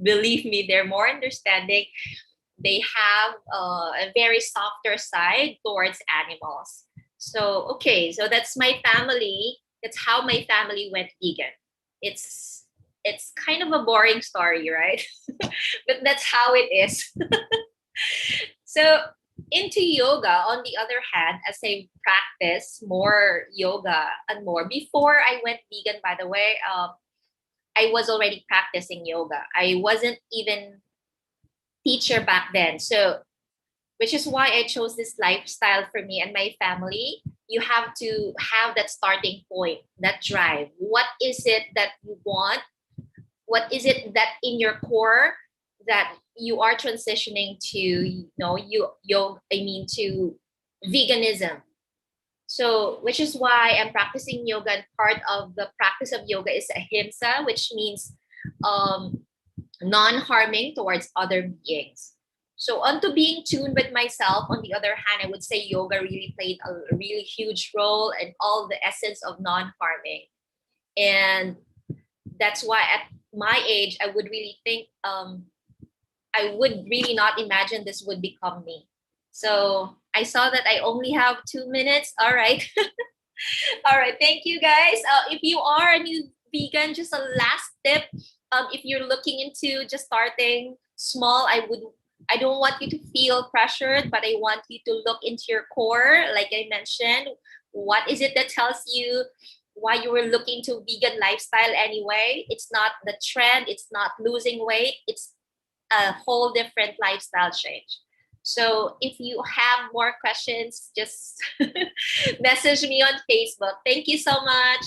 believe me, they're more understanding. They have a very softer side towards animals. So okay, so that's my family. That's how my family went vegan. It's kind of a boring story, right? But that's how it is. So into yoga, on the other hand, as I practice more yoga and more, before I went vegan, by the way, I was already practicing yoga. I wasn't even teacher back then. So which is why I chose this lifestyle for me and my family. You have to have that starting point, that drive. What is it that you want? What is it that in your core that you are transitioning to, to veganism? So, which is why I'm practicing yoga, and part of the practice of yoga is ahimsa, which means um, non-harming towards other beings. So onto being tuned with myself, on the other hand, I would say yoga really played a really huge role in all the essence of non-harming. And that's why at my age, I would really think, I would really not imagine this would become me. So I saw that I only have 2 minutes. All right. All right. Thank you, guys. If you are a new vegan, just a last tip. If you're looking into just starting small, I don't want you to feel pressured, but I want you to look into your core. Like I mentioned, what is it that tells you why you were looking to vegan lifestyle anyway? It's not the trend. It's not losing weight. It's a whole different lifestyle change. So if you have more questions, just message me on Facebook. Thank you so much.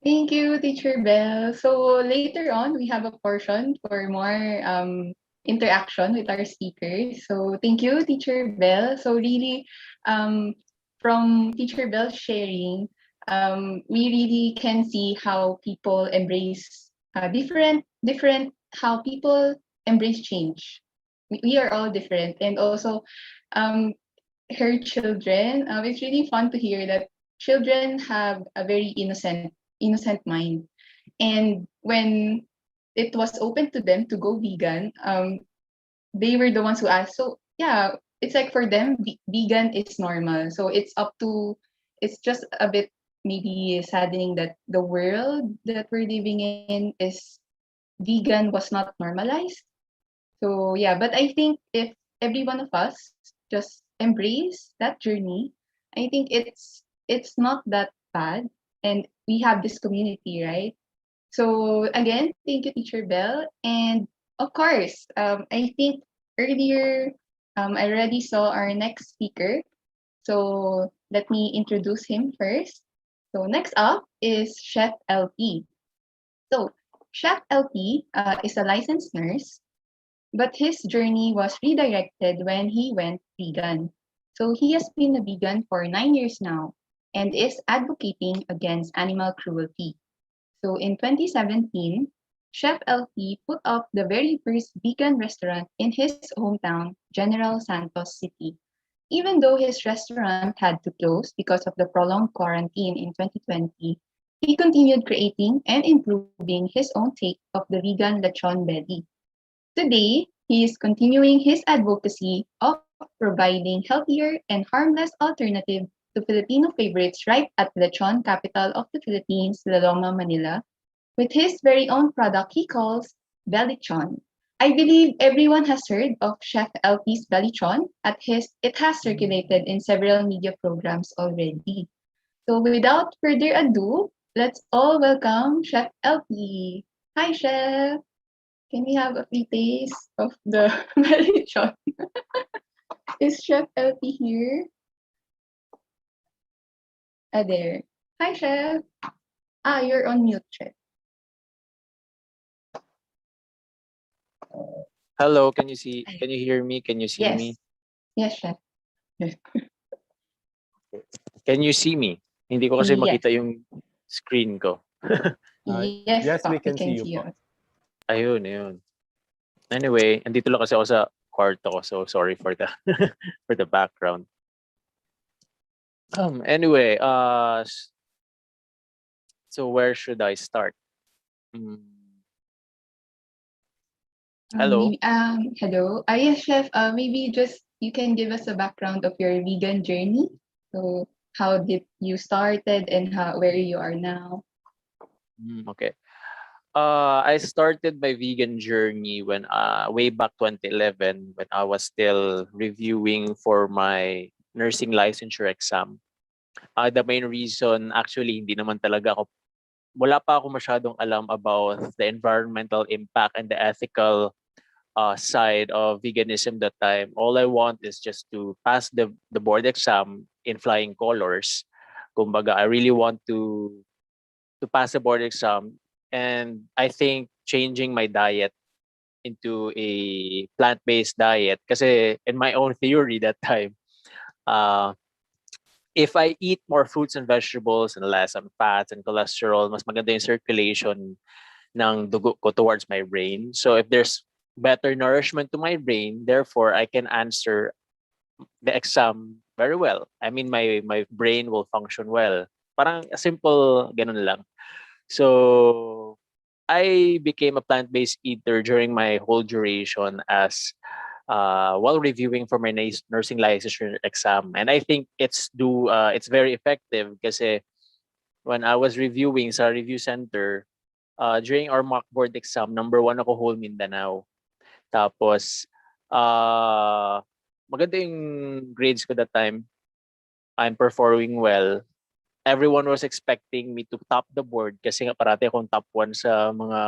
Thank you, Teacher Belle. So later on, we have a portion for more interaction with our speakers. So thank you, Teacher Belle. So really, from Teacher Belle's sharing, we really can see how people embrace different how people embrace change. We are all different, and also um, her children. It's really fun to hear that children have a very innocent mind, and when it was open to them to go vegan, they were the ones who asked. So yeah, it's like for them, vegan is normal. So it's just a bit maybe saddening that the world that we're living in is vegan was not normalized. So yeah, but I think if every one of us just embrace that journey, I think it's not that bad, and we have this community, right? So again, thank you, Teacher Bell. And of course, I think earlier I already saw our next speaker. So let me introduce him first. So next up is Chef LP. So Chef LP is a licensed nurse, but his journey was redirected when he went vegan. So he has been a vegan for 9 years now and is advocating against animal cruelty. So in 2017, Chef LP put up the very first vegan restaurant in his hometown, General Santos City. Even though his restaurant had to close because of the prolonged quarantine in 2020, he continued creating and improving his own take of the vegan lechon belly. Today, he is continuing his advocacy of providing healthier and harmless alternative to Filipino favorites right at the lechon capital of the Philippines, La Loma, Manila, with his very own product he calls Belichon. I believe everyone has heard of Chef Elpi's Belichon. It has circulated in several media programs already. So without further ado, let's all welcome Chef Elpi. Hi, Chef. Can we have a free taste of the Belichon? Is Chef Elpi here? Ah, there. Hi, Chef. Ah, you're on mute, Chef. Hello, can you see? Can you hear me? Can you see Yes. me? Yes, Chef. Can you see me? Hindi ko kasi makita yung screen ko. Yes, we can you. see you po. Ayun. Anyway, andito lang kasi ako sa kwarto ko, so sorry for the for the background. Anyway, so where should I start? Hello. Hello. Yes, Chef. Maybe just you can give us a background of your vegan journey. So, how did you started and how where you are now? Okay. I started my vegan journey when way back 2011 when I was still reviewing for my nursing licensure exam. The main reason actually hindi naman talaga ako wala pa ako masyadong alam about the environmental impact and the ethical side of veganism that time. All I want is just to pass the board exam in flying colors. Kumbaga, I really want to pass the board exam, and I think changing my diet into a plant-based diet kasi in my own theory that time, uh, if I eat more fruits and vegetables and less on fats and cholesterol, mas maganda yung circulation ng dugo ko towards my brain. So if there's better nourishment to my brain, therefore I can answer the exam very well. I mean, my brain will function well. Parang simple ganun lang. So I became a plant-based eater during my whole duration as while reviewing for my nursing licensure exam, and I think it's very effective kasi when I was reviewing sa review center during our mock board exam, number one ako whole Mindanao. Tapos maganda yung grades ko that time. I'm performing well. Everyone was expecting me to top the board kasi nga parati akong top 1 sa mga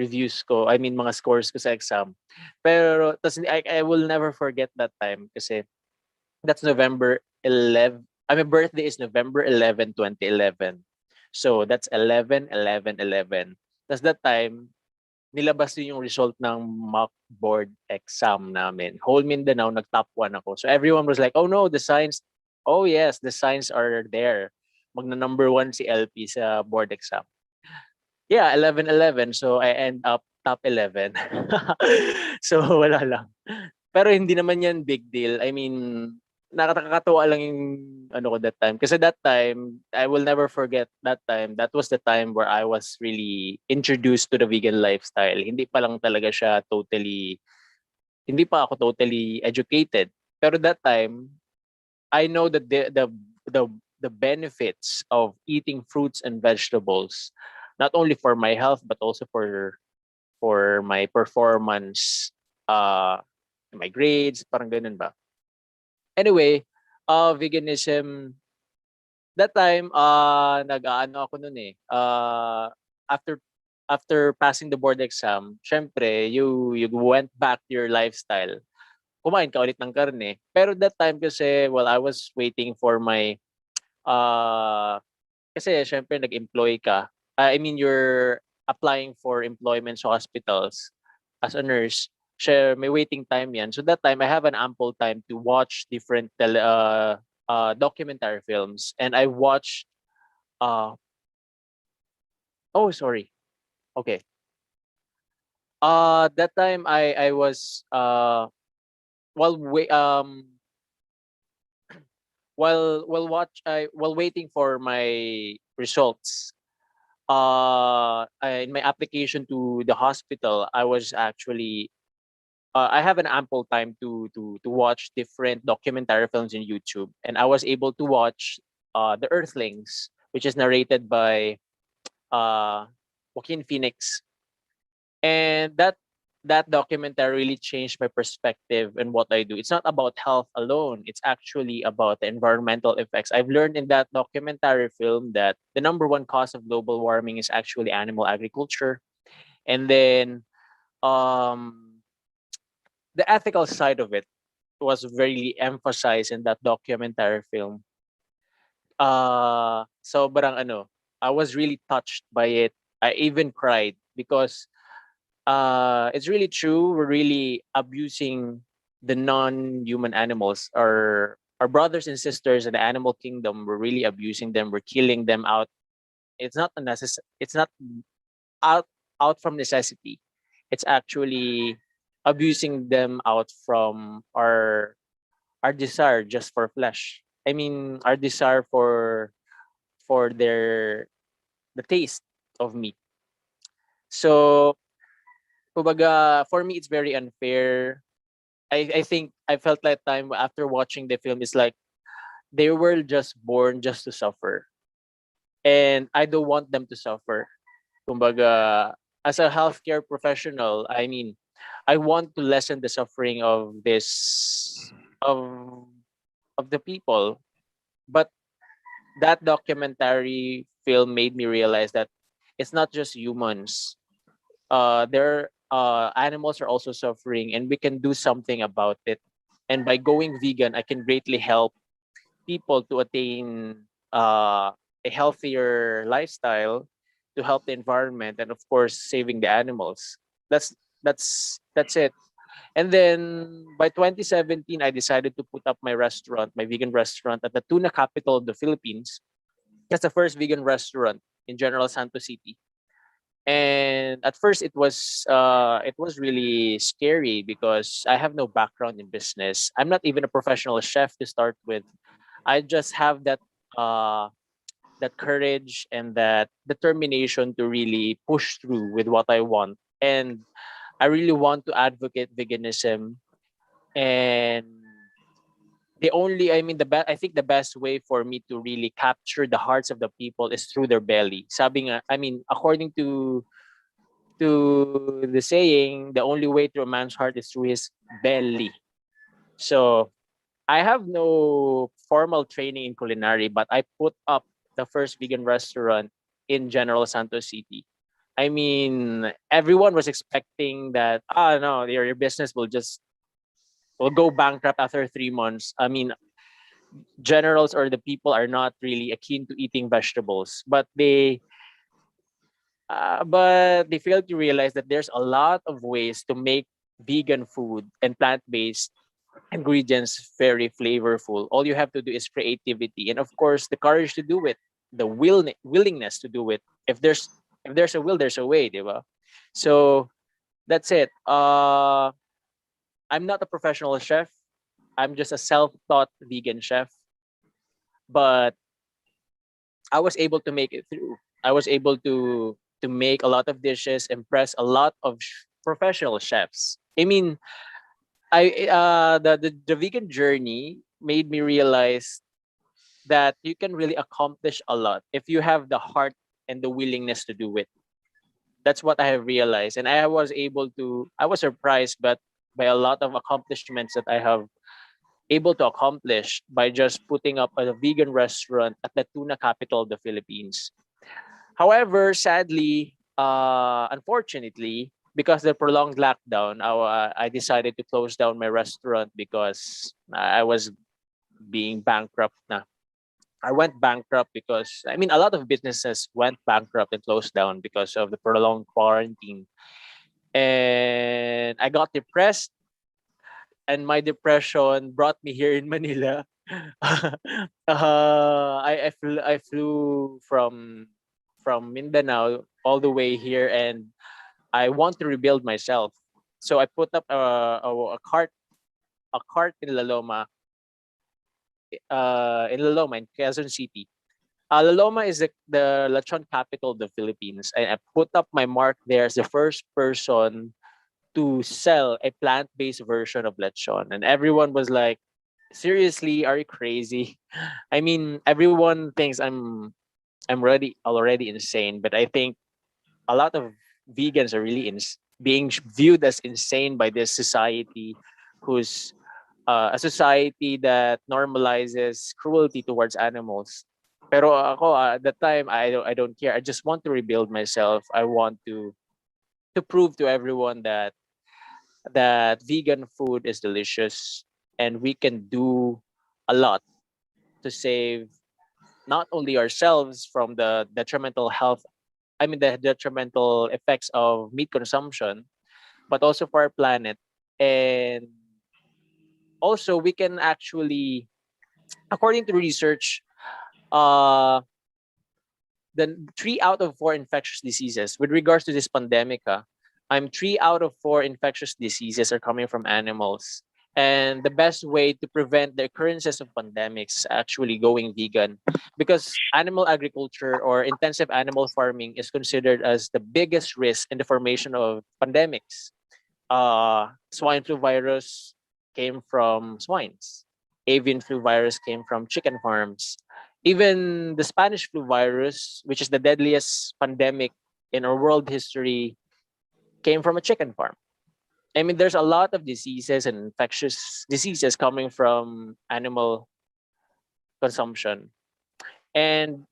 reviews ko. I mean, mga scores ko sa exam. Pero I will never forget that time kasi that's November 11. My birthday is November 11, 2011. So that's 11, 11, 11. Tapos that time, nilabas din yung result ng mock board exam namin. Whole Mindanao, nag-top 1 ako. So everyone was like, oh no, the signs, oh yes, the signs are there. Magna-number 1 si LP sa board exam. Yeah, 11, 11. So I end up top 11. So wala lang. Pero hindi naman yan big deal. I mean, nakakatawa lang yung ano ko that time. Kasi that time, I will never forget that time. That was the time where I was really introduced to the vegan lifestyle. Hindi pa lang talaga siya totally, hindi pa ako totally educated. Pero that time, I know that the the benefits of eating fruits and vegetables, not only for my health but also for my performance, uh, my grades, parang ganun ba. Anyway, veganism, that time, nag-aano ako nun eh. After after passing the board exam, syempre, you went back to your lifestyle. Kumain ka ulit ng karne. Pero that time kasi, while I was waiting for my, kasi syempre, nag-employ ka. I mean, you're applying for employment sa hospitals as a nurse. Siya, may waiting time yan. So that time, I have an ample time to watch different documentary films. And I watched, uh, oh, sorry. Okay. That time, I was, while wait, while waiting for my results, in my application to the hospital, I was actually I have an ample time to watch different documentary films in YouTube, and I was able to watch The Earthlings, which is narrated by uh, Joaquin Phoenix, and that documentary really changed my perspective and what I do. It's not about health alone; it's actually about the environmental effects. I've learned in that documentary film that the number one cause of global warming is actually animal agriculture, and then um the ethical side of it was very emphasized in that documentary film. Sobrang ano, I was really touched by it. I even cried because it's really true. We're really abusing the non-human animals. Our brothers and sisters in the animal kingdom, we're really abusing them. We're killing them out. It's not it's not out out from necessity. It's actually abusing them out from our desire just for flesh. I mean, our desire for the taste of meat. So kumbaga, for me, it's very unfair. I think I felt that time after watching the film is like they were just born just to suffer. And I don't want them to suffer. Kumbaga, as a healthcare professional, I mean, I want to lessen the suffering of this of of the people. But that documentary film made me realize that it's not just humans. Their animals are also suffering, and we can do something about it. And by going vegan, I can greatly help people to attain a healthier lifestyle, to help the environment, and of course saving the animals. That's it. And then by 2017, I decided to put up my restaurant, my vegan restaurant, at the tuna capital of the Philippines. That's the first vegan restaurant in General Santos City. And at first it was really scary because I have no background in business. I'm not even a professional chef to start with. I just have uh that courage and that determination to really push through with what I want. And I really want to advocate veganism. And I think the best way for me to really capture the hearts of the people is through their belly. Sabi nga, I mean, according to the saying, the only way to a man's heart is through his belly. So I have no formal training in culinary, but I put up the first vegan restaurant in General Santos City. I mean, everyone was expecting that, no, your business will go bankrupt after 3 months. I mean, generals or the people are not really keen to eating vegetables, but they fail to realize that there's a lot of ways to make vegan food and plant-based ingredients very flavorful. All you have to do is creativity and of course the courage to do it, the willingness to do it. If there's a will, there's a way, diba? So that's it. I'm not a professional chef. I'm just a self-taught vegan chef, but I was able to make it through. I was able to make a lot of dishes, impress a lot of professional chefs. I mean, the vegan journey made me realize that you can really accomplish a lot if you have the heart and the willingness to do it. That's what I have realized, and I was surprised, but by a lot of accomplishments that I have able to accomplish by just putting up a vegan restaurant at the tuna capital of the Philippines. However, sadly, unfortunately, because the prolonged lockdown, I decided to close down my restaurant because I was being bankrupt. I went bankrupt because I mean a lot of businesses went bankrupt and closed down because of the prolonged quarantine. And I got depressed, and my depression brought me here in Manila. I flew from Mindanao all the way here, and I want to rebuild myself. So I put up a cart in Laloma in Quezon City. Laloma is the lechon capital of the Philippines. I put up my mark there as the first person to sell a plant-based version of lechon, and everyone was like, seriously, are you crazy? I mean, everyone thinks I'm already insane, but I think a lot of vegans are really being viewed as insane by this society, who's a society that normalizes cruelty towards animals. Pero ako, at that time, I don't care. I just want to rebuild myself. I want to prove to everyone that vegan food is delicious, and we can do a lot to save not only ourselves from the detrimental effects of meat consumption, but also for our planet. And also we can actually, according to research, uh the 3 out of 4 infectious diseases with regards to this pandemic, 3 out of 4 infectious diseases are coming from animals. And the best way to prevent the occurrences of pandemics is actually going vegan, because animal agriculture or intensive animal farming is considered as the biggest risk in the formation of pandemics. Swine flu virus came from swines. Avian flu virus came from chicken farms. Even the Spanish flu virus, which is the deadliest pandemic in our world history, came from a chicken farm. I mean, there's a lot of diseases and infectious diseases coming from animal consumption. And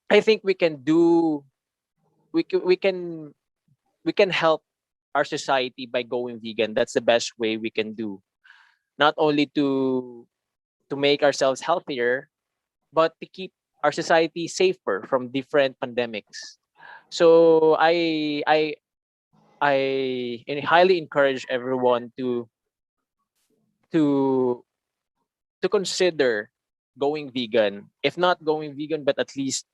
I think we can we can we can help our society by going vegan. That's the best way we can do. Not only to make ourselves healthier, but to keep our society safer from different pandemics. So I highly encourage everyone to to consider going vegan. If not going vegan, but at least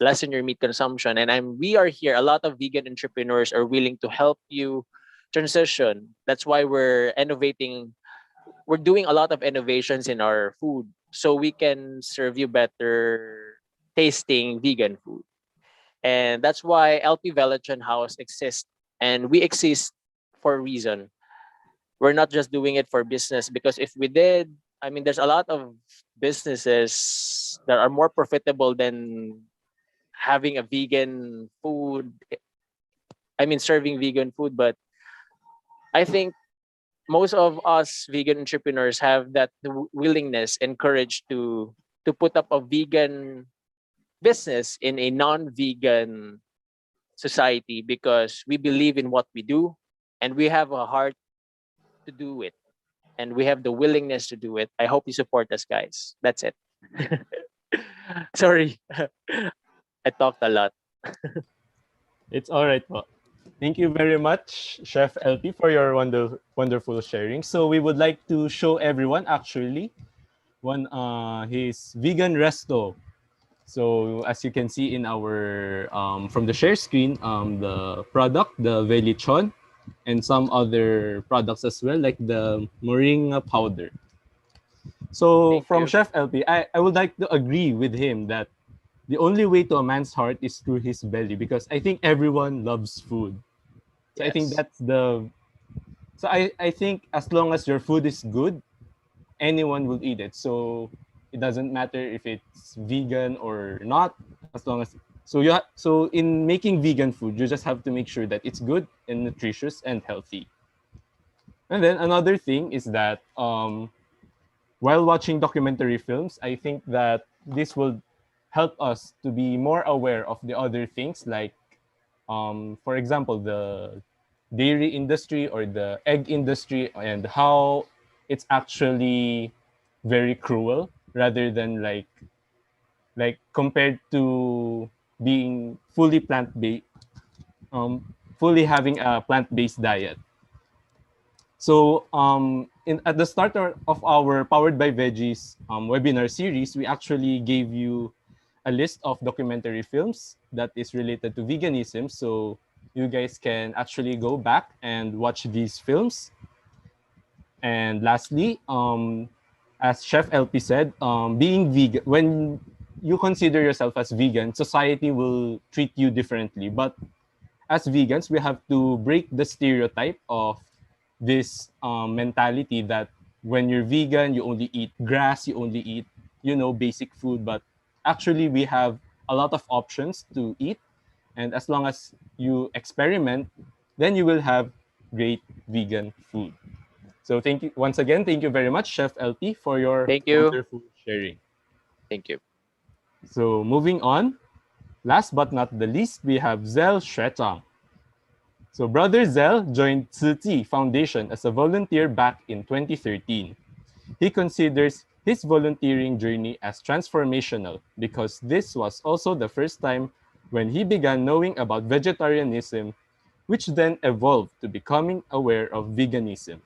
lessen your meat consumption. And we are here. A lot of vegan entrepreneurs are willing to help you transition. That's why we're innovating. We're doing a lot of innovations in our food so we can serve you better tasting vegan food. And that's why LP Velochan House exists. And we exist for a reason. We're not just doing it for business, because if we did, I mean, there's a lot of businesses that are more profitable than having a vegan food. I mean, serving vegan food. But I think most of us vegan entrepreneurs have that willingness and courage to put up a vegan business in a non-vegan society, because we believe in what we do and we have a heart to do it, and we have the willingness to do it. I hope you support us, guys. That's it. Sorry. I talked a lot. It's all right po. Thank you very much, Chef LP, for your wonderful sharing. So we would like to show everyone actually his vegan resto. So as you can see in our from the share screen, the product, the Velichon, and some other products as well, like the moringa powder. So Thank from you. Chef LP, I would like to agree with him that the only way to a man's heart is through his belly, because I think everyone loves food. So I think Yes. that's the so I think as long as your food is good, anyone will eat it. So it doesn't matter if it's vegan or not, as long as so in making vegan food, you just have to make sure that it's good and nutritious and healthy. And then another thing is that while watching documentary films, I think that this will help us to be more aware of the other things, like for example, the dairy industry or the egg industry, and how it's actually very cruel, rather than like compared to being fully plant-based, fully having a plant-based diet. So at the start of our Powered by Veggies webinar series, we actually gave you a list of documentary films that is related to veganism. So you guys can actually go back and watch these films. And lastly, as Chef LP said, being vegan, when you consider yourself as vegan, society will treat you differently. But as vegans, we have to break the stereotype of this mentality that when you're vegan, you only eat grass, you only eat, basic food. But actually, we have a lot of options to eat. And as long as you experiment, then you will have great vegan food. So thank you once again. Thank you very much, Chef LP, for your Thank you. wonderful sharing. Thank you. So moving on, last but not the least, we have Zell Shretang. So Brother Zell joined Tzu Chi Foundation as a volunteer back in 2013. He considers his volunteering journey as transformational because this was also the first time when he began knowing about vegetarianism, which then evolved to becoming aware of veganism.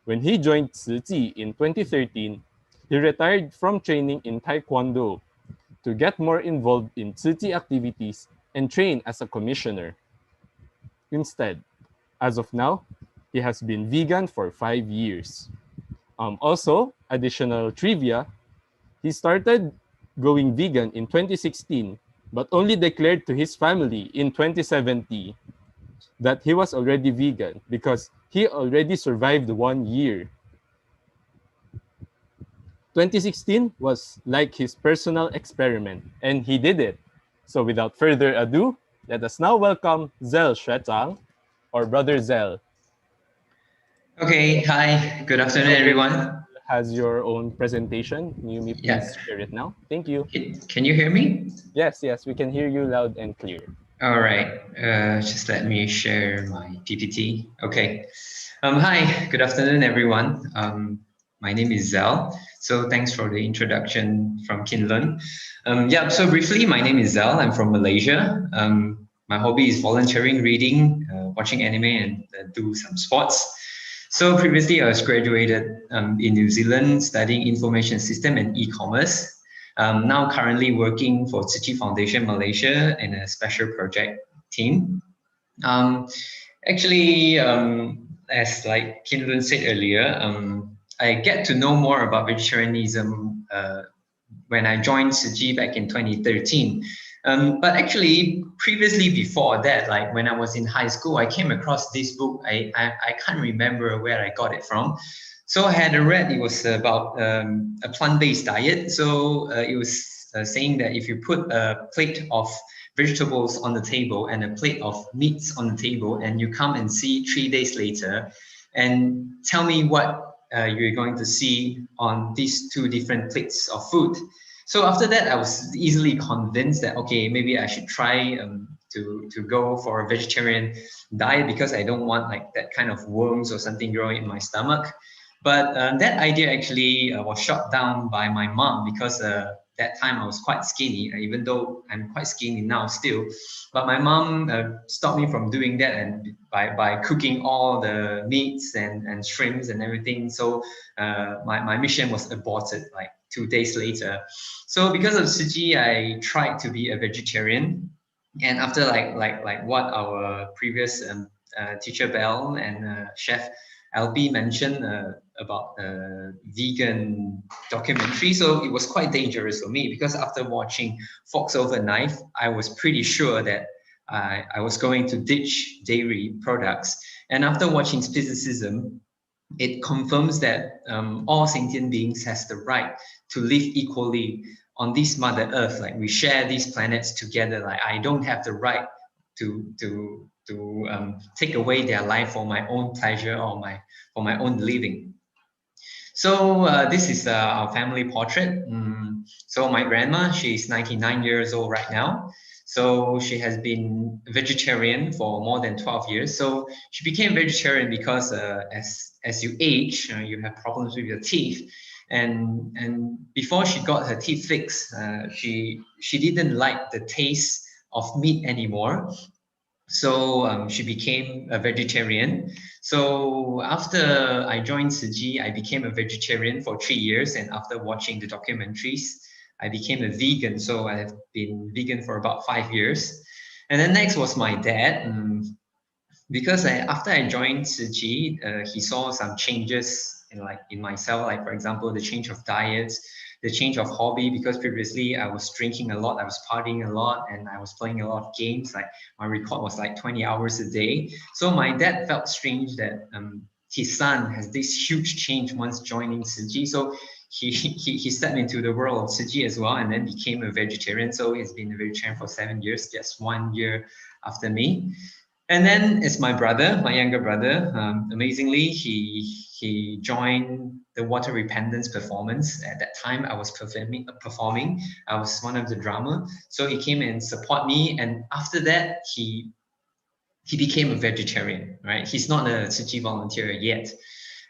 When he joined Tzu Chi in 2013, he retired from training in Taekwondo to get more involved in Tzu Chi activities and train as a commissioner. Instead, as of now, he has been vegan for 5 years. Also, additional trivia, he started going vegan in 2016, but only declared to his family in 2017 that he was already vegan because he already survived 1 year. 2016 was like his personal experiment, and he did it. So without further ado, let us now welcome Zell Shetang, or Brother Zell. Okay, hi, good afternoon, Brother everyone. has your own presentation. You may Yeah, please share it now. Thank you. can you hear me? Yes, yes, we can hear you loud and clear. All right, just let me share my PPT. Okay. Hi, good afternoon, everyone. My name is Zell. So thanks for the introduction from Kinlun. Yeah, so briefly, my name is Zell. I'm from Malaysia. My hobby is volunteering, reading, watching anime, and do some sports. So previously, I was graduated in New Zealand, studying information system and e-commerce. Now currently working for Tzu Chi Foundation Malaysia in a special project team. Um, Actually, as like Kinlun said earlier, I get to know more about vegetarianism when I joined Tzu Chi back in 2013. But actually, previously before that, like when I was in high school, I came across this book. I can't remember where I got it from. So I had read it was about a plant-based diet. So it was saying that if you put a plate of vegetables on the table and a plate of meats on the table, and you come and see 3 days later, and tell me what you're going to see on these two different plates of food. So after that, I was easily convinced that okay, maybe I should try to go for a vegetarian diet because I don't want like that kind of worms or something growing in my stomach. But that idea actually was shot down by my mom because that time I was quite skinny, even though I'm quite skinny now still. But my mom stopped me from doing that, and by cooking all the meats and shrimps and everything. So my mission was aborted like 2 days later. So because of Tzu Chi, I tried to be a vegetarian. And after like what our previous teacher Belle and Chef Elpi mentioned about vegan documentary, so it was quite dangerous for me because after watching Fox Over Knife, I was pretty sure that I was going to ditch dairy products. And after watching Speciesism, it confirms that all sentient beings has the right to live equally on this Mother Earth. Like we share these planets together. Like I don't have the right to take away their life for my own pleasure or for my own living. So this is our family portrait. So my grandma, she's 99 years old right now. So she has been vegetarian for more than 12 years. So she became vegetarian because as you age, you have problems with your teeth. And before she got her teeth fixed, she didn't like the taste of meat anymore. So she became a vegetarian. So after I joined Tzu Chi, I became a vegetarian for 3 years. And after watching the documentaries, I became a vegan. So I have been vegan for about 5 years. And then next was my dad. Because after I joined Tzu Chi, he saw some changes in myself, like for example, the change of diets, the change of hobby. Because previously I was drinking a lot, I was partying a lot, and I was playing a lot of games. Like my record was like 20 hours a day. So my dad felt strange that his son has this huge change once joining Tzu Chi. So he stepped into the world of Tzu Chi as well, and then became a vegetarian. So he's been a vegetarian for 7 years, just 1 year after me. And then it's my brother, my younger brother. Amazingly, he joined the water repentance performance. At that time, I was performing. I was one of the drummer. So he came and support me. And after that, he became a vegetarian. Right? He's not a Tzu Chi volunteer yet.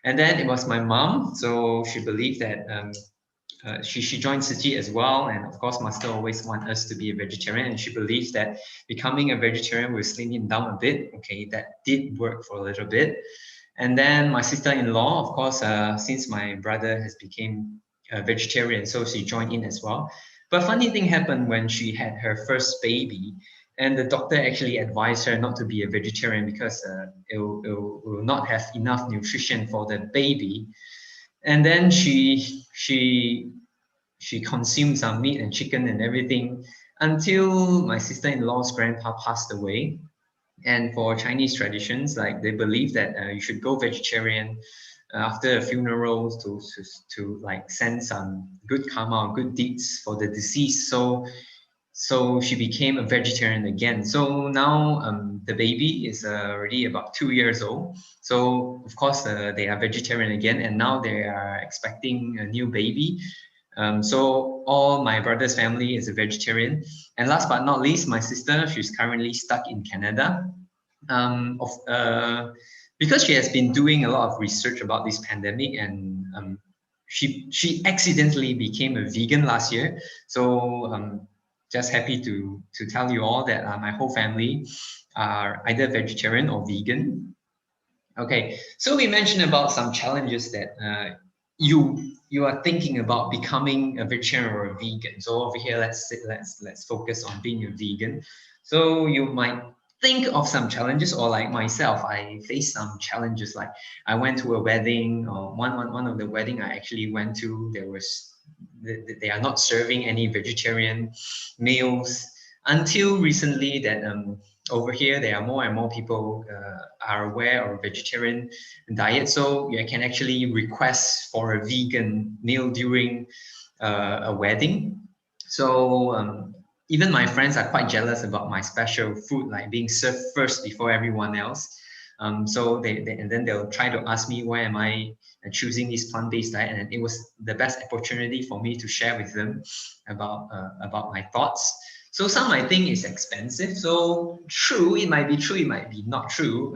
And then it was my mom. So she believed that she joined Tzu Chi as well, and of course Master always want us to be a vegetarian, and she believes that becoming a vegetarian will slim him down a bit. Okay, that did work for a little bit. And then my sister-in-law, of course, since my brother has become a vegetarian, so she joined in as well. But funny thing happened when she had her first baby, and the doctor actually advised her not to be a vegetarian because it will not have enough nutrition for the baby. And then she consumed some meat and chicken and everything until my sister-in-law's grandpa passed away. And for Chinese traditions, like they believe that you should go vegetarian after a funeral to like send some good karma or good deeds for the deceased. So she became a vegetarian again. So now the baby is already about 2 years old. So of course they are vegetarian again, and now they are expecting a new baby. So all my brother's family is a vegetarian. And last but not least, my sister, she's currently stuck in Canada. Because she has been doing a lot of research about this pandemic, and she accidentally became a vegan last year. So just happy to tell you all that my whole family are either vegetarian or vegan. Okay, so we mentioned about some challenges that you are thinking about becoming a vegetarian or a vegan. So over here, let's focus on being a vegan. So you might think of some challenges, or like myself, I faced some challenges. Like I went to a wedding, or one of the wedding I actually went to, they are not serving any vegetarian meals until recently that over here there are more and more people are aware of vegetarian diet, so you can actually request for a vegan meal during a wedding. So even my friends are quite jealous about my special food, like being served first before everyone else. So and then they'll try to ask me why am I choosing this plant-based diet, and it was the best opportunity for me to share with them about my thoughts. So some might think it's expensive. So true, it might be true, it might be not true.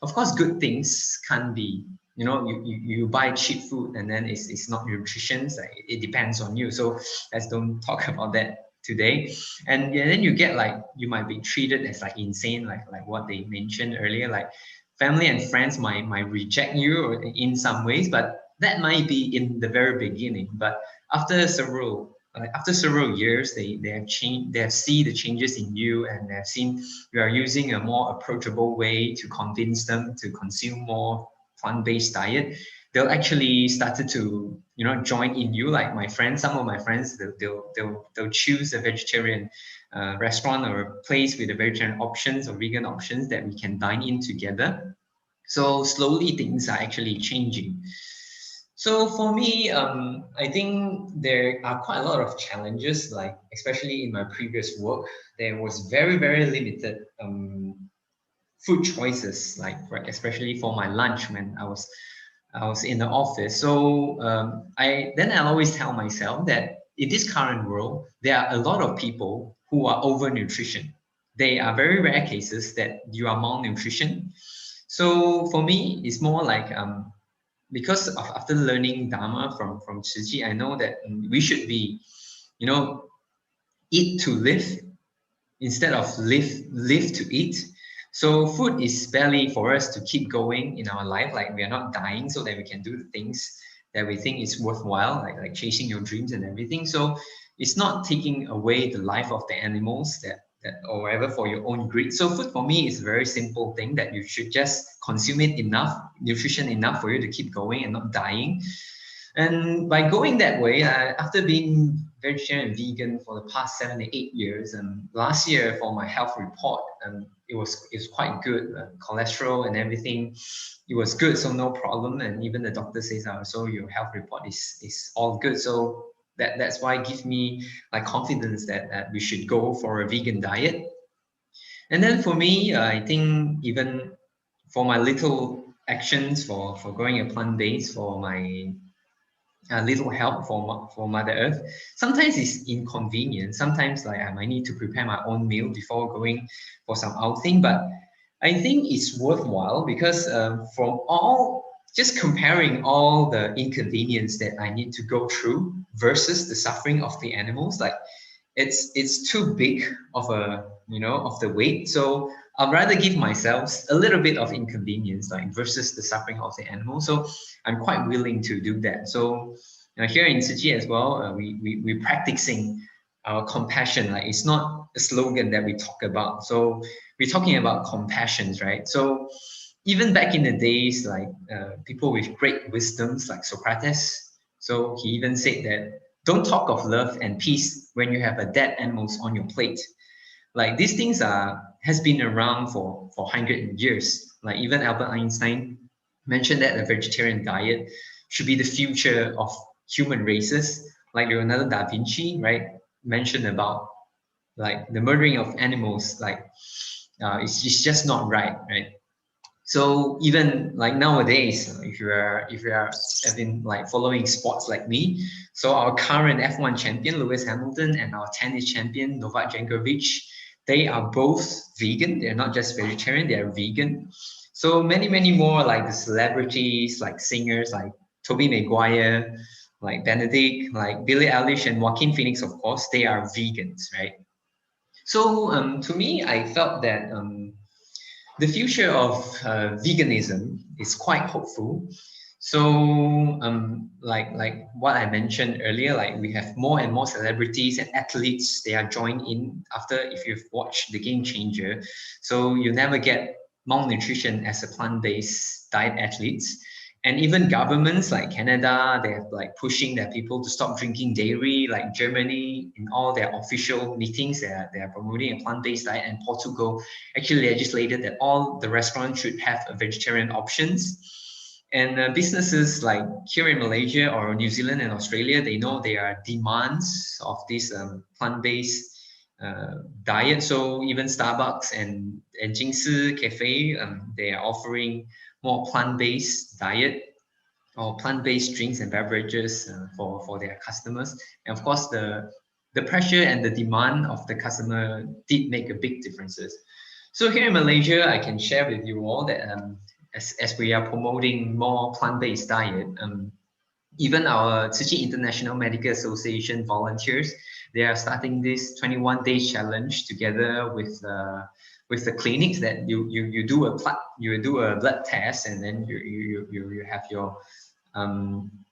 Of course, good things can be, you buy cheap food and then it's not nutritious. Like, it depends on you. So let's don't talk about that today. And then you get like, you might be treated as like insane, like what they mentioned earlier, like family and friends might reject you in some ways, but that might be in the very beginning. But after several years, they have changed, they have seen the changes in you, and they have seen you are using a more approachable way to convince them to consume more plant-based diet. They'll actually started to join in you. Like my friends, some of my friends, they'll choose a vegetarian restaurant or a place with a vegetarian options or vegan options that we can dine in together. So slowly things are actually changing. So for me, I think there are quite a lot of challenges, like especially in my previous work, there was very, very limited food choices, like especially for my lunch when I was in the office. So I'll always tell myself that in this current world, there are a lot of people who are overnutrition. They are very rare cases that you are malnutrition. So for me, it's more like because after learning Dharma from Chiji, I know that we should be, eat to live instead of live to eat. So food is barely for us to keep going in our life. Like we are not dying so that we can do the things that we think is worthwhile, like chasing your dreams and everything. So it's not taking away the life of the animals that or whatever for your own greed. So food for me is a very simple thing that you should just consume it enough, nutrition enough for you to keep going and not dying. And by going that way, after being vegetarian and vegan for the past 7 to 8 years, and last year for my health report, it was quite good. Cholesterol and everything, it was good, so no problem. And even the doctor says, so your health report is all good. So that's why it gives me like confidence that we should go for a vegan diet. And then for me, I think even for my little actions for going a plant-based, for my little help for Mother Earth. Sometimes it's inconvenient. Sometimes like I might need to prepare my own meal before going for some outing, but I think it's worthwhile because from just comparing all the inconvenience that I need to go through versus the suffering of the animals, like it's too big of of the weight. So I'd rather give myself a little bit of inconvenience, like versus the suffering of the animal. So I'm quite willing to do that. So here in Tzu Chi as well, we're practicing our compassion. Like it's not a slogan that we talk about. So we're talking about compassions, right? So even back in the days, like people with great wisdoms like Socrates. So he even said that don't talk of love and peace when you have a dead animals on your plate. Like these things are has been around for 100 years. Like even Albert Einstein mentioned that a vegetarian diet should be the future of human races. Like Leonardo da Vinci, right, mentioned about like the murdering of animals. Like it's just not right, right? So even like nowadays, if you are have been like following sports like me, so our current F1 champion Lewis Hamilton and our tennis champion Novak Djokovic, they are both vegan. They're not just vegetarian; they are vegan. So many more like the celebrities, like singers, like Tobey Maguire, like Benedict, like Billie Eilish and Joaquin Phoenix, of course, they are vegans, right? So to me, I felt that the future of veganism is quite hopeful. So, like what I mentioned earlier, like we have more and more celebrities and athletes. They are joined in after if you've watched the Game Changer. So you never get malnutrition as a plant-based diet athletes. And even governments like Canada, they have like pushing their people to stop drinking dairy. Like Germany, in all their official meetings, they are promoting a plant-based diet. And Portugal actually legislated that all the restaurants should have a vegetarian options. And businesses like here in Malaysia or New Zealand and Australia, they know there are demands of this plant-based diet. So even Starbucks and Jingsi Cafe, they are offering more plant-based diet or plant-based drinks and beverages for their customers. And of course, the pressure and the demand of the customer did make a big differences. So here in Malaysia, I can share with you all that as we are promoting more plant-based diet, even our Tzu International Medical Association volunteers, they are starting this 21 day challenge together with the clinics that you do a blood test and then you have your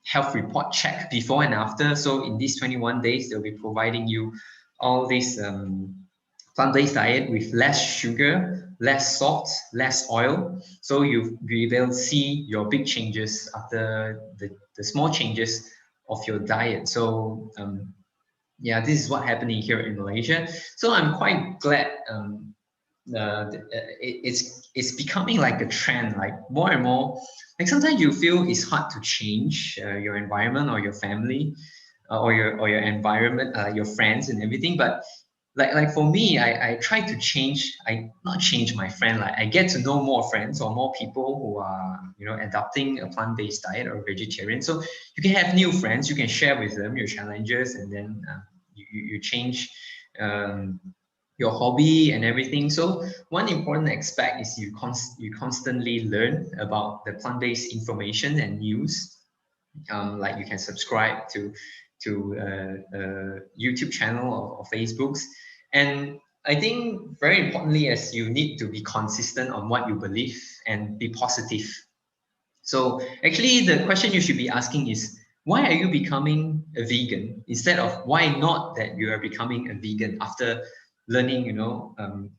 health report check before and after. So in these 21 days, they'll be providing you all these plant-based diet with less sugar, less salt, less oil. So you be able to see your big changes after the small changes of your diet. So yeah, this is what happening here in Malaysia. So I'm quite glad it's becoming like a trend, like more and more. Like sometimes you feel it's hard to change your environment or your family or your environment, your friends and everything. But like for me, I try to change. I not change my friend. Like I get to know more friends or more people who are adopting a plant-based diet or vegetarian. So you can have new friends. You can share with them your challenges, and then you change your hobby and everything. So one important aspect is you constantly learn about the plant-based information and news. Like you can subscribe to YouTube channel or Facebooks. And I think very importantly, as you need to be consistent on what you believe and be positive. So actually, the question you should be asking is, why are you becoming a vegan instead of why not that you are becoming a vegan after learning,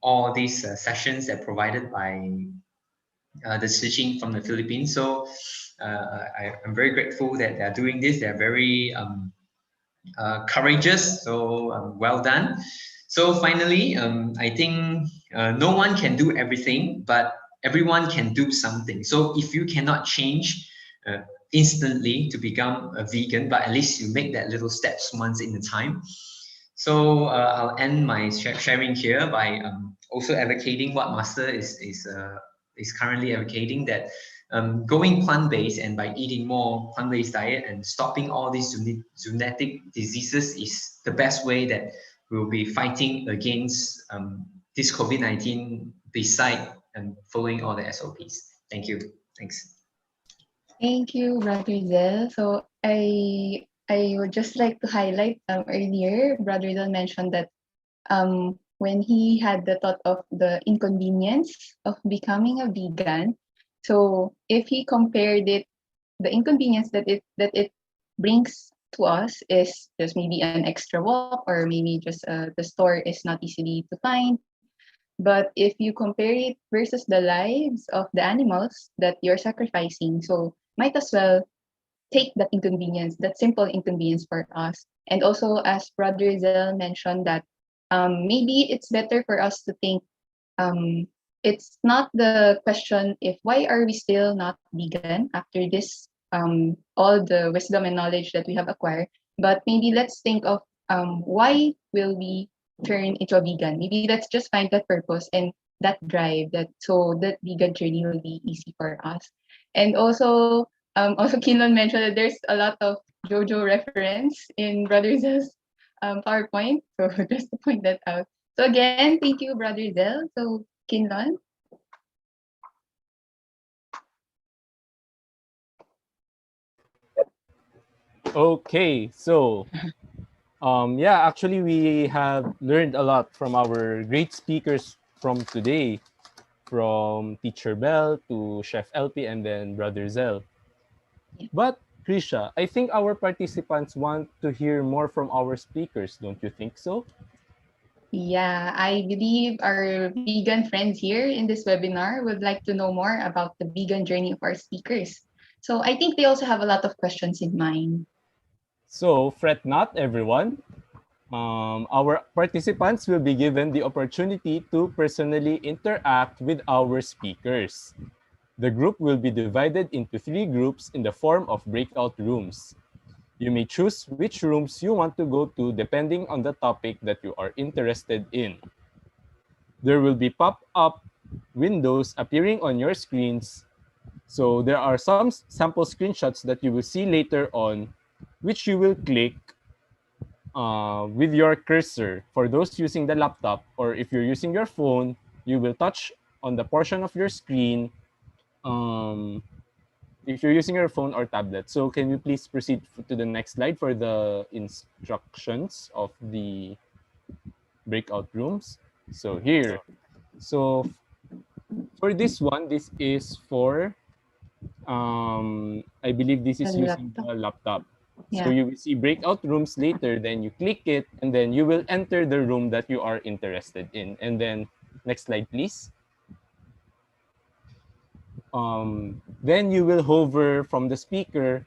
all these sessions that provided by the teaching from the Philippines. So I'm very grateful that they're doing this. They're very courageous. So well done. So finally, I think no one can do everything, but everyone can do something. So if you cannot change instantly to become a vegan, but at least you make that little steps once in a time. So I'll end my sharing here by also advocating what Master is currently advocating, that going plant-based and by eating more plant-based diet and stopping all these zoonotic diseases is the best way that we'll be fighting against this COVID-19 beside and following all the SOPs. Thank you. Thanks. Thank you, Brother Zell. So I would just like to highlight earlier, Brother Zell mentioned that when he had the thought of the inconvenience of becoming a vegan, so if he compared it, the inconvenience that it brings to us is just maybe an extra walk or maybe just the store is not easily to find. But if you compare it versus the lives of the animals that you're sacrificing, so might as well take that inconvenience, that simple inconvenience for us. And also, as Brother Zell mentioned, that maybe it's better for us to think um, it's not the question if why are we still not vegan after this all the wisdom and knowledge that we have acquired, but maybe let's think of why will we turn into a vegan. Maybe let's just find that purpose and that drive that so that vegan journey will be easy for us. And also also Kinlon mentioned that there's a lot of JoJo reference in Brother Zell's PowerPoint, so just to point that out. So again, thank you, Brother Zell. So Kinlon. Okay, so yeah, actually we have learned a lot from our great speakers from today, from Teacher Belle to Chef Elpi and then Brother Zell. But Krisha, I think our participants want to hear more from our speakers, don't you think so? Yeah, I believe our vegan friends here in this webinar would like to know more about the vegan journey of our speakers. So I think they also have a lot of questions in mind. So fret not, everyone. Our participants will be given the opportunity to personally interact with our speakers. The group will be divided into 3 groups in the form of breakout rooms. You may choose which rooms you want to go to depending on the topic that you are interested in. There will be pop-up windows appearing on your screens. So there are some sample screenshots that you will see later on, which you will click with your cursor. For those using the laptop, or if you're using your phone, you will touch on the portion of your screen if you're using your phone or tablet. So can we please proceed to the next slide for the instructions of the breakout rooms? So here. So for this one, this is for, I believe this is The using laptop. the laptop. So Yeah. you will see breakout rooms later, then you click it, and then you will enter the room that you are interested in. And then next slide, please. Then you will hover from the speaker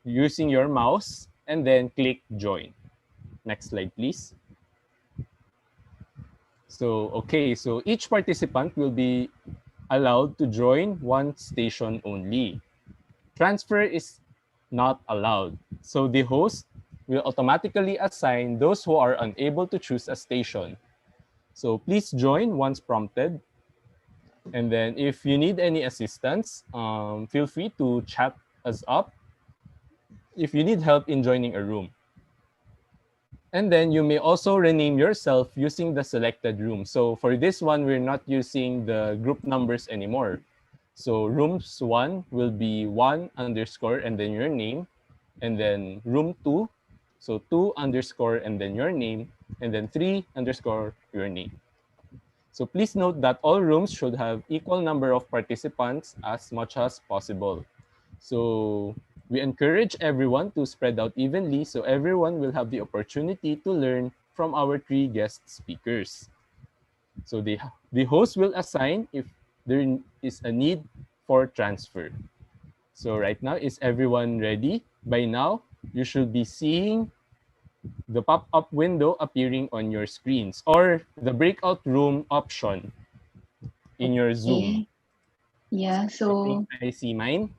using your mouse and then click join. Next slide, please. So, okay, so each participant will be allowed to join one station only. Transfer is not allowed. So the host will automatically assign those who are unable to choose a station. So please join once prompted. And then if you need any assistance, feel free to chat us up if you need help in joining a room. And then you may also rename yourself using the selected room. So for this one, we're not using the group numbers anymore. So rooms 1 will be 1 underscore and then your name. And then room 2, so 2 underscore and then your name. And then 3 underscore your name. So please note that all rooms should have equal number of participants as much as possible. So we encourage everyone to spread out evenly so everyone will have the opportunity to learn from our 3 guest speakers. So the host will assign if there is a need for transfer. So right now, is everyone ready? By now, you should be seeing the pop-up window appearing on your screens or the breakout room option in your Zoom. Okay. Yeah. I think So I see mine.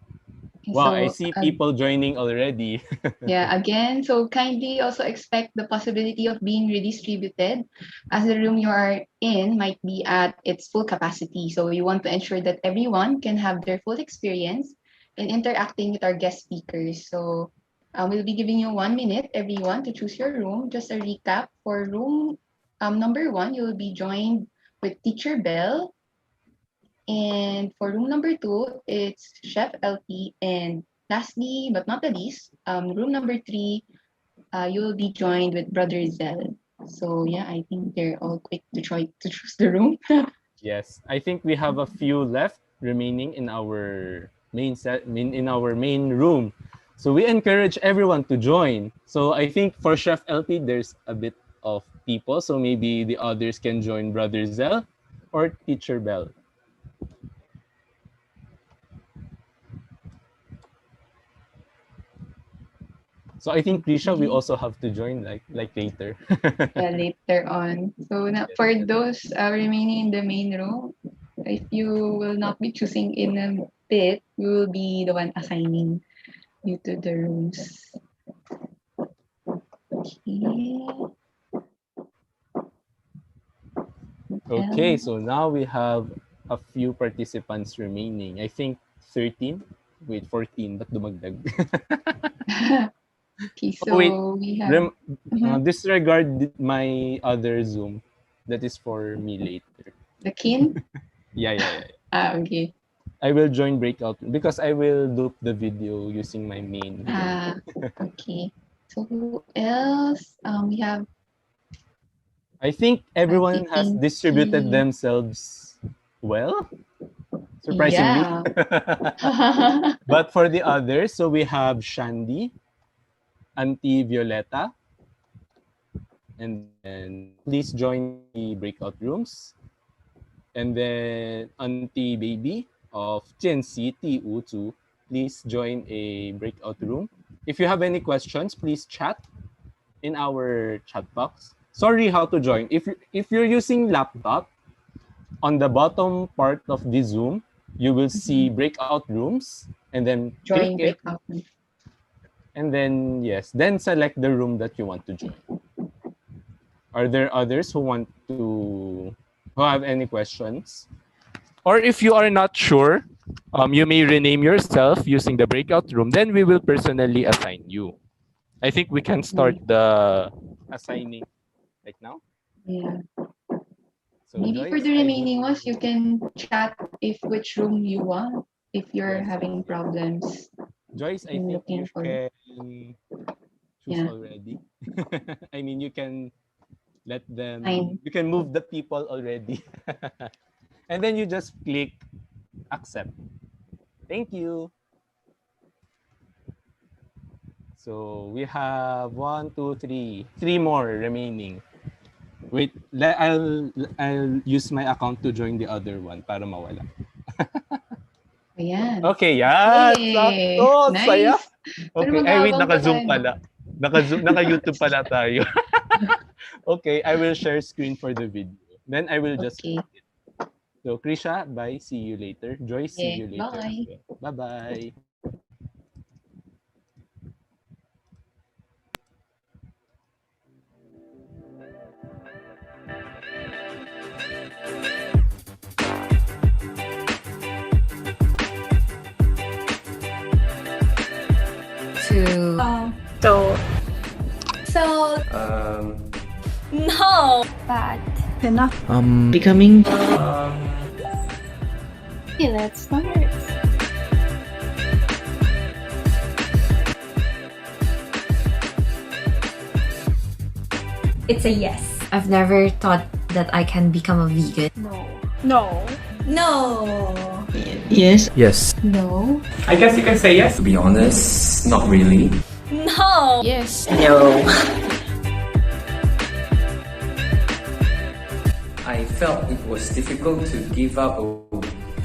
Wow, I see people joining already. yeah, again, so kindly also expect the possibility of being redistributed as the room you are in might be at its full capacity. So we want to ensure that everyone can have their full experience in interacting with our guest speakers. So we'll be giving you 1 minute, everyone, to choose your room. Just a recap for room number 1, you will be joined with Teacher Belle. And for room number 2, it's Chef Elpi. And lastly, but not the least, room number 3, you will be joined with Brother Zell. So yeah, I think they're all quick to try to choose the room. Yes, I think we have a few left remaining in our in our main room. So we encourage everyone to join. So I think for Chef LP, there's a bit of people. So maybe the others can join Brother Zell. or Teacher Belle? So I think Krisha, we Okay. also have to join like later. Yeah, later on. So for those remaining in the main row, if you will not be choosing in a bit, we will be the one assigning you to the rooms. Okay. Okay, so now we have a few participants remaining. I think 13. Wait, 14. Ba't dumagdag? Okay, so Oh, wait. we have Disregard my other Zoom. That is for me later. the kin. Yeah. Okay. I will join breakout because I will loop the video using my main. Okay. So who else? We have I think everyone has Pinky. distributed themselves well, surprisingly. Yeah. But for the others, so we have Shandy, Auntie Violeta, and then please join the breakout rooms. And then Auntie Baby of Tianxi TU2, please join a breakout room. If you have any questions, please chat in our chat box. Sorry, how to join. If you're using laptop, on the bottom part of the Zoom, you will see breakout rooms, and then click Join it, breakout room. and then then select the room that you want to join. Are there others who who have any questions? Or if you are not sure, you may rename yourself using the breakout room. Then we will personally assign you. I think we can start the assigning right now. Yeah. So Maybe Joyce, for the remaining ones, you can chat if which room you want if you're Yes. having problems. Joyce, I I'm think looking you for- can choose Yeah. already. I mean, you can let them. Fine. You can move the people already, and then you just click accept. Thank you. So we have 1, 2, 3, 3 more remaining. Wait, I'll use my account to join the other one para mawala. Ayan. Okay, yan. Yay! Sakto. Saya. Nice. Pero Okay, ay wait, mag-aabang pa naka-zoom tayo. pala. Naka-YouTube pala tayo. Okay, I will share screen for the video. Then I will just Okay. edit. So Krisha, bye. See you later. Joy, see Yeah, you later. bye. Bye-bye. No. But Enough. becoming. Okay, let's start. It's a yes. I've never thought that I can become a vegan. No. Yes. Yes. No. I guess you can say yes. To be honest, not really. No. Yes. No. I felt it was difficult to give up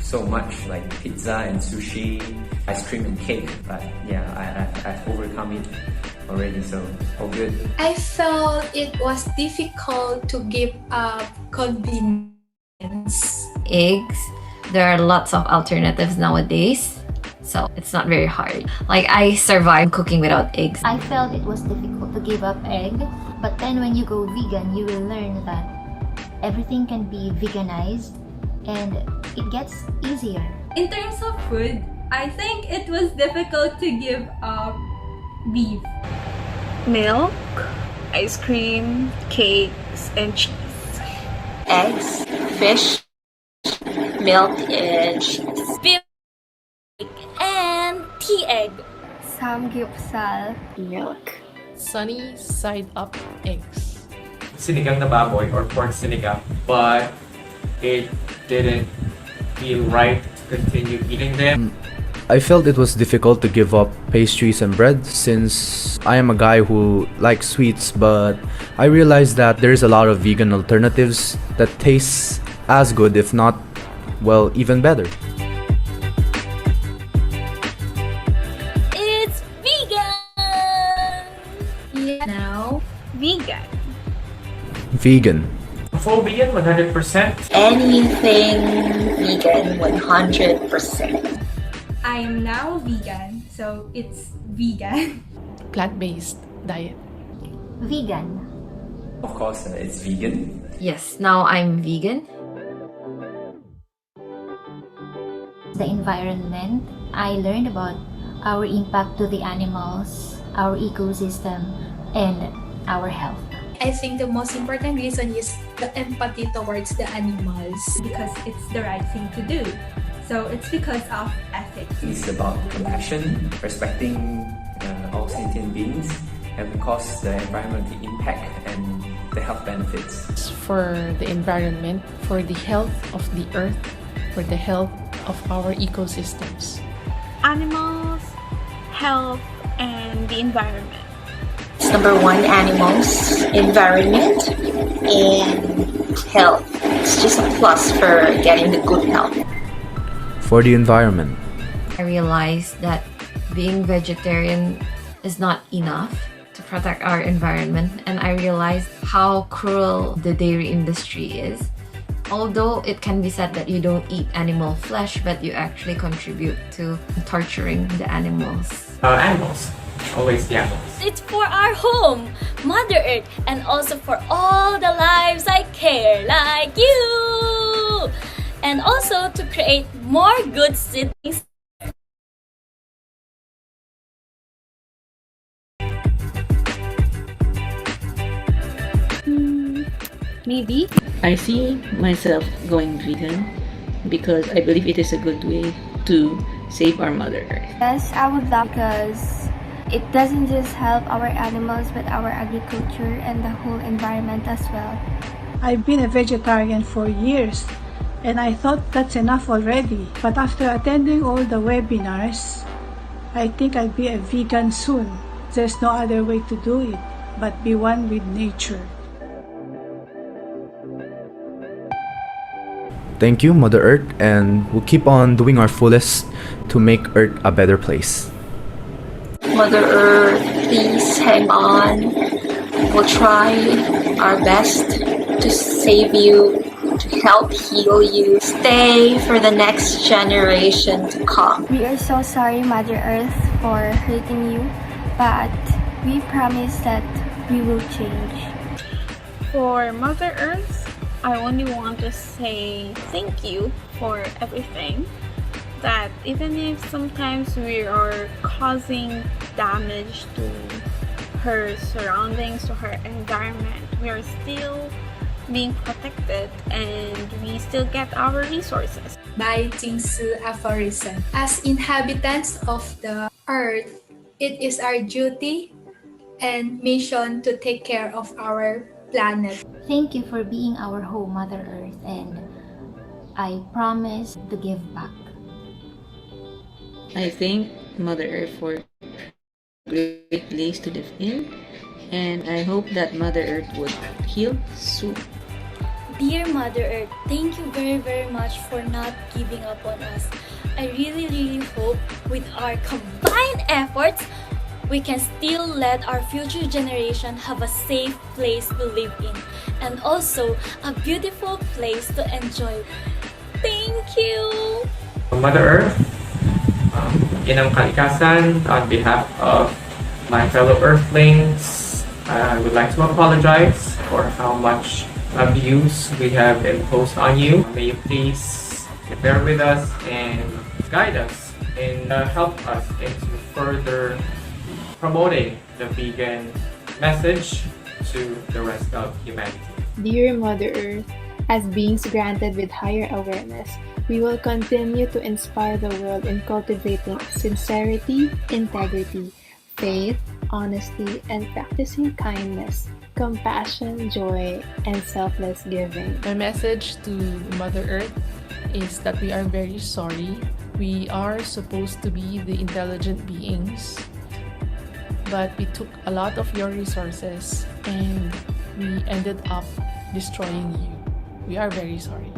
so much like pizza and sushi, ice cream and cake. But yeah, I've overcome it already, so all good. I felt it was difficult to give up convenience. Eggs, there are lots of alternatives nowadays, so it's not very hard. Like, I survived cooking without eggs. I felt it was difficult to give up egg, but then when you go vegan, you will learn that everything can be veganized and it gets easier. In terms of food, I think it was difficult to give up beef. Milk, ice cream, cakes, and cheese. Eggs, fish, milk, and cheese. Beef and tea egg. Samgyeopsal, Milk. Sunny side up eggs. Sinigang na baboy or pork sinigang, but it didn't feel right to continue eating them. I felt it was difficult to give up pastries and bread since I am a guy who likes sweets, but I realized that there's a lot of vegan alternatives that taste as good, if not, well, even better. It's vegan! Yeah. Now, vegan. Vegan. Full vegan, 100%. Anything vegan, 100%. I am now vegan, so it's vegan. Plant-based diet. Vegan. Of course, it's vegan. Yes, now I'm vegan. The environment, I learned about our impact to the animals, our ecosystem, and our health. I think the most important reason is the empathy towards the animals. Because it's the right thing to do. So it's because of ethics. It's about compassion, respecting all sentient beings, and of course the environmental impact and the health benefits. For the environment, for the health of the earth, for the health of our ecosystems. Animals, health, and the environment. It's number one, animals, environment, and health. It's just a plus for getting the good health. For the environment. I realized that being vegetarian is not enough to protect our environment, and I realized how cruel the dairy industry is. Although it can be said that you don't eat animal flesh, but you actually contribute to torturing the animals. Animals. Always the animals. It's for our home, Mother Earth, and also for all the lives I care, like you! And also to create more good siblings. Maybe. I see myself going vegan because I believe it is a good way to save our Mother Earth. Yes, I would love, because it doesn't just help our animals but our agriculture and the whole environment as well. I've been a vegetarian for years and I thought that's enough already. But after attending all the webinars, I think I'll be a vegan soon. There's no other way to do it but be one with nature. Thank you, Mother Earth, and we'll keep on doing our fullest to make Earth a better place. Mother Earth, please hang on. We'll try our best to save you, to help heal you. Stay for the next generation to come. We are so sorry, Mother Earth, for hurting you, but we promise that we will change. For Mother Earth, I only want to say thank you for everything. That even if sometimes we are causing damage to her surroundings, to her environment, we are still being protected and we still get our resources. By Jingsu aphorism, as inhabitants of the earth, it is our duty and mission to take care of our planet. Thank you for being our home, Mother Earth, and I promise to give back. I thank Mother Earth for a great place to live in, and I hope that Mother Earth would heal soon. Dear Mother Earth, thank you very, very much for not giving up on us. I really, really hope with our combined efforts, we can still let our future generation have a safe place to live in and also a beautiful place to enjoy. Thank you! Mother Earth, Inang Kalikasan, on behalf of my fellow Earthlings, I would like to apologize for how much abuse we have imposed on you. May you please bear with us and guide us and help us into further promoting the vegan message to the rest of humanity. Dear Mother Earth, as beings granted with higher awareness, we will continue to inspire the world in cultivating sincerity, integrity, faith, honesty, and practicing kindness, compassion, joy, and selfless giving. My message to Mother Earth is that we are very sorry. We are supposed to be the intelligent beings, but we took a lot of your resources and we ended up destroying you. We are very sorry.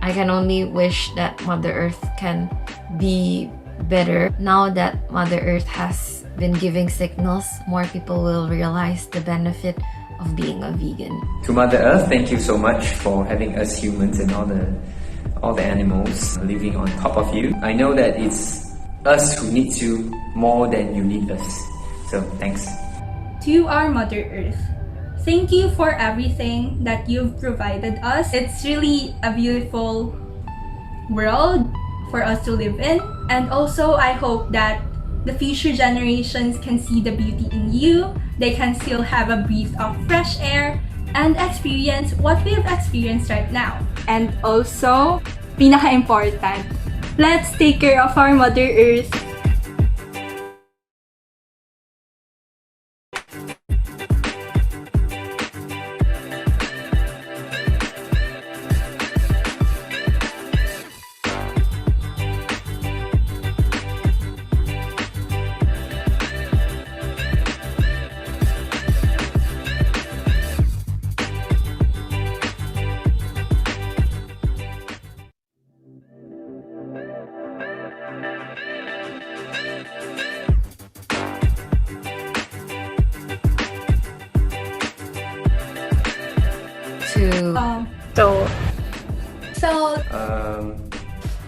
I can only wish that Mother Earth can be better. Now that Mother Earth has been giving signals, more people will realize the benefit of being a vegan. To Mother Earth, thank you so much for having us humans and all the animals living on top of you. I know that it's us who need you more than you need us. So thanks. To our Mother Earth, thank you for everything that you've provided us. It's really a beautiful world for us to live in. And also, I hope that the future generations can see the beauty in you. They can still have a breath of fresh air and experience what we have experienced right now. And also, pinaka-important, let's take care of our Mother Earth.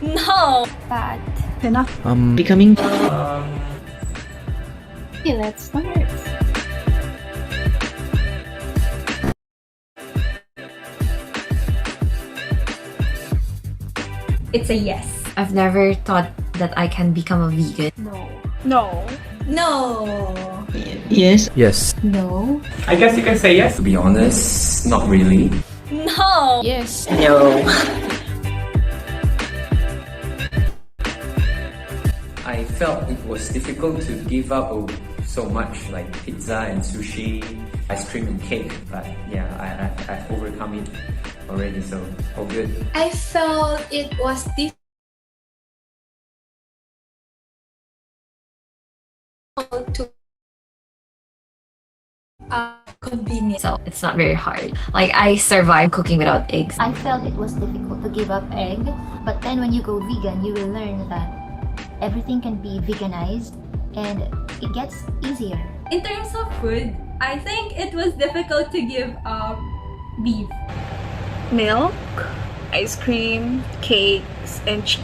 No. But enough. Becoming. Okay, let's start. It's a yes. I've never thought that I can become a vegan. No. No. No. Yes. Yes. no. I guess you can say yes. To be honest, not really. No. Yes. No. I felt it was difficult to give up so much like pizza and sushi, ice cream and cake, but yeah, I've overcome it already, so all good. I felt it was difficult to convenient. So it's not very hard. Like, I survived cooking without eggs. I felt it was difficult to give up egg, but then when you go vegan, you will learn that everything can be veganized and it gets easier. In terms of food, I think it was difficult to give up beef. Milk, ice cream, cakes, and cheese.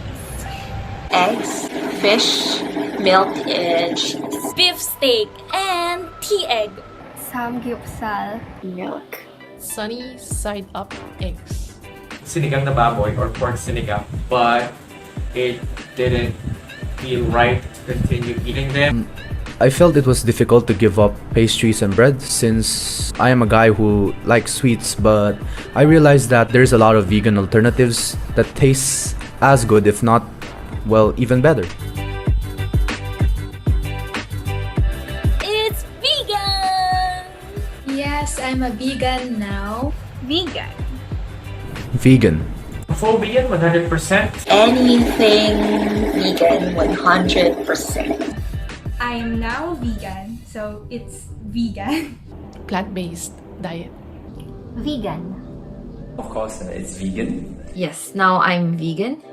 Eggs, fish, milk, and cheese. Beef steak and tea egg. Samgyeopsal. Milk. Sunny side up eggs. Sinigang na baboy or pork sinigang, but it didn't feel right to continue eating them. I felt it was difficult to give up pastries and bread since I am a guy who likes sweets, but I realized that there's a lot of vegan alternatives that taste as good, if not, well, even better. It's vegan! Yes, I'm a vegan now. Vegan. Vegan. Full vegan, 100%. Anything vegan, 100%. I am now vegan, so it's vegan. Plant-based diet. Vegan. Of course, it's vegan. Yes, now I'm vegan.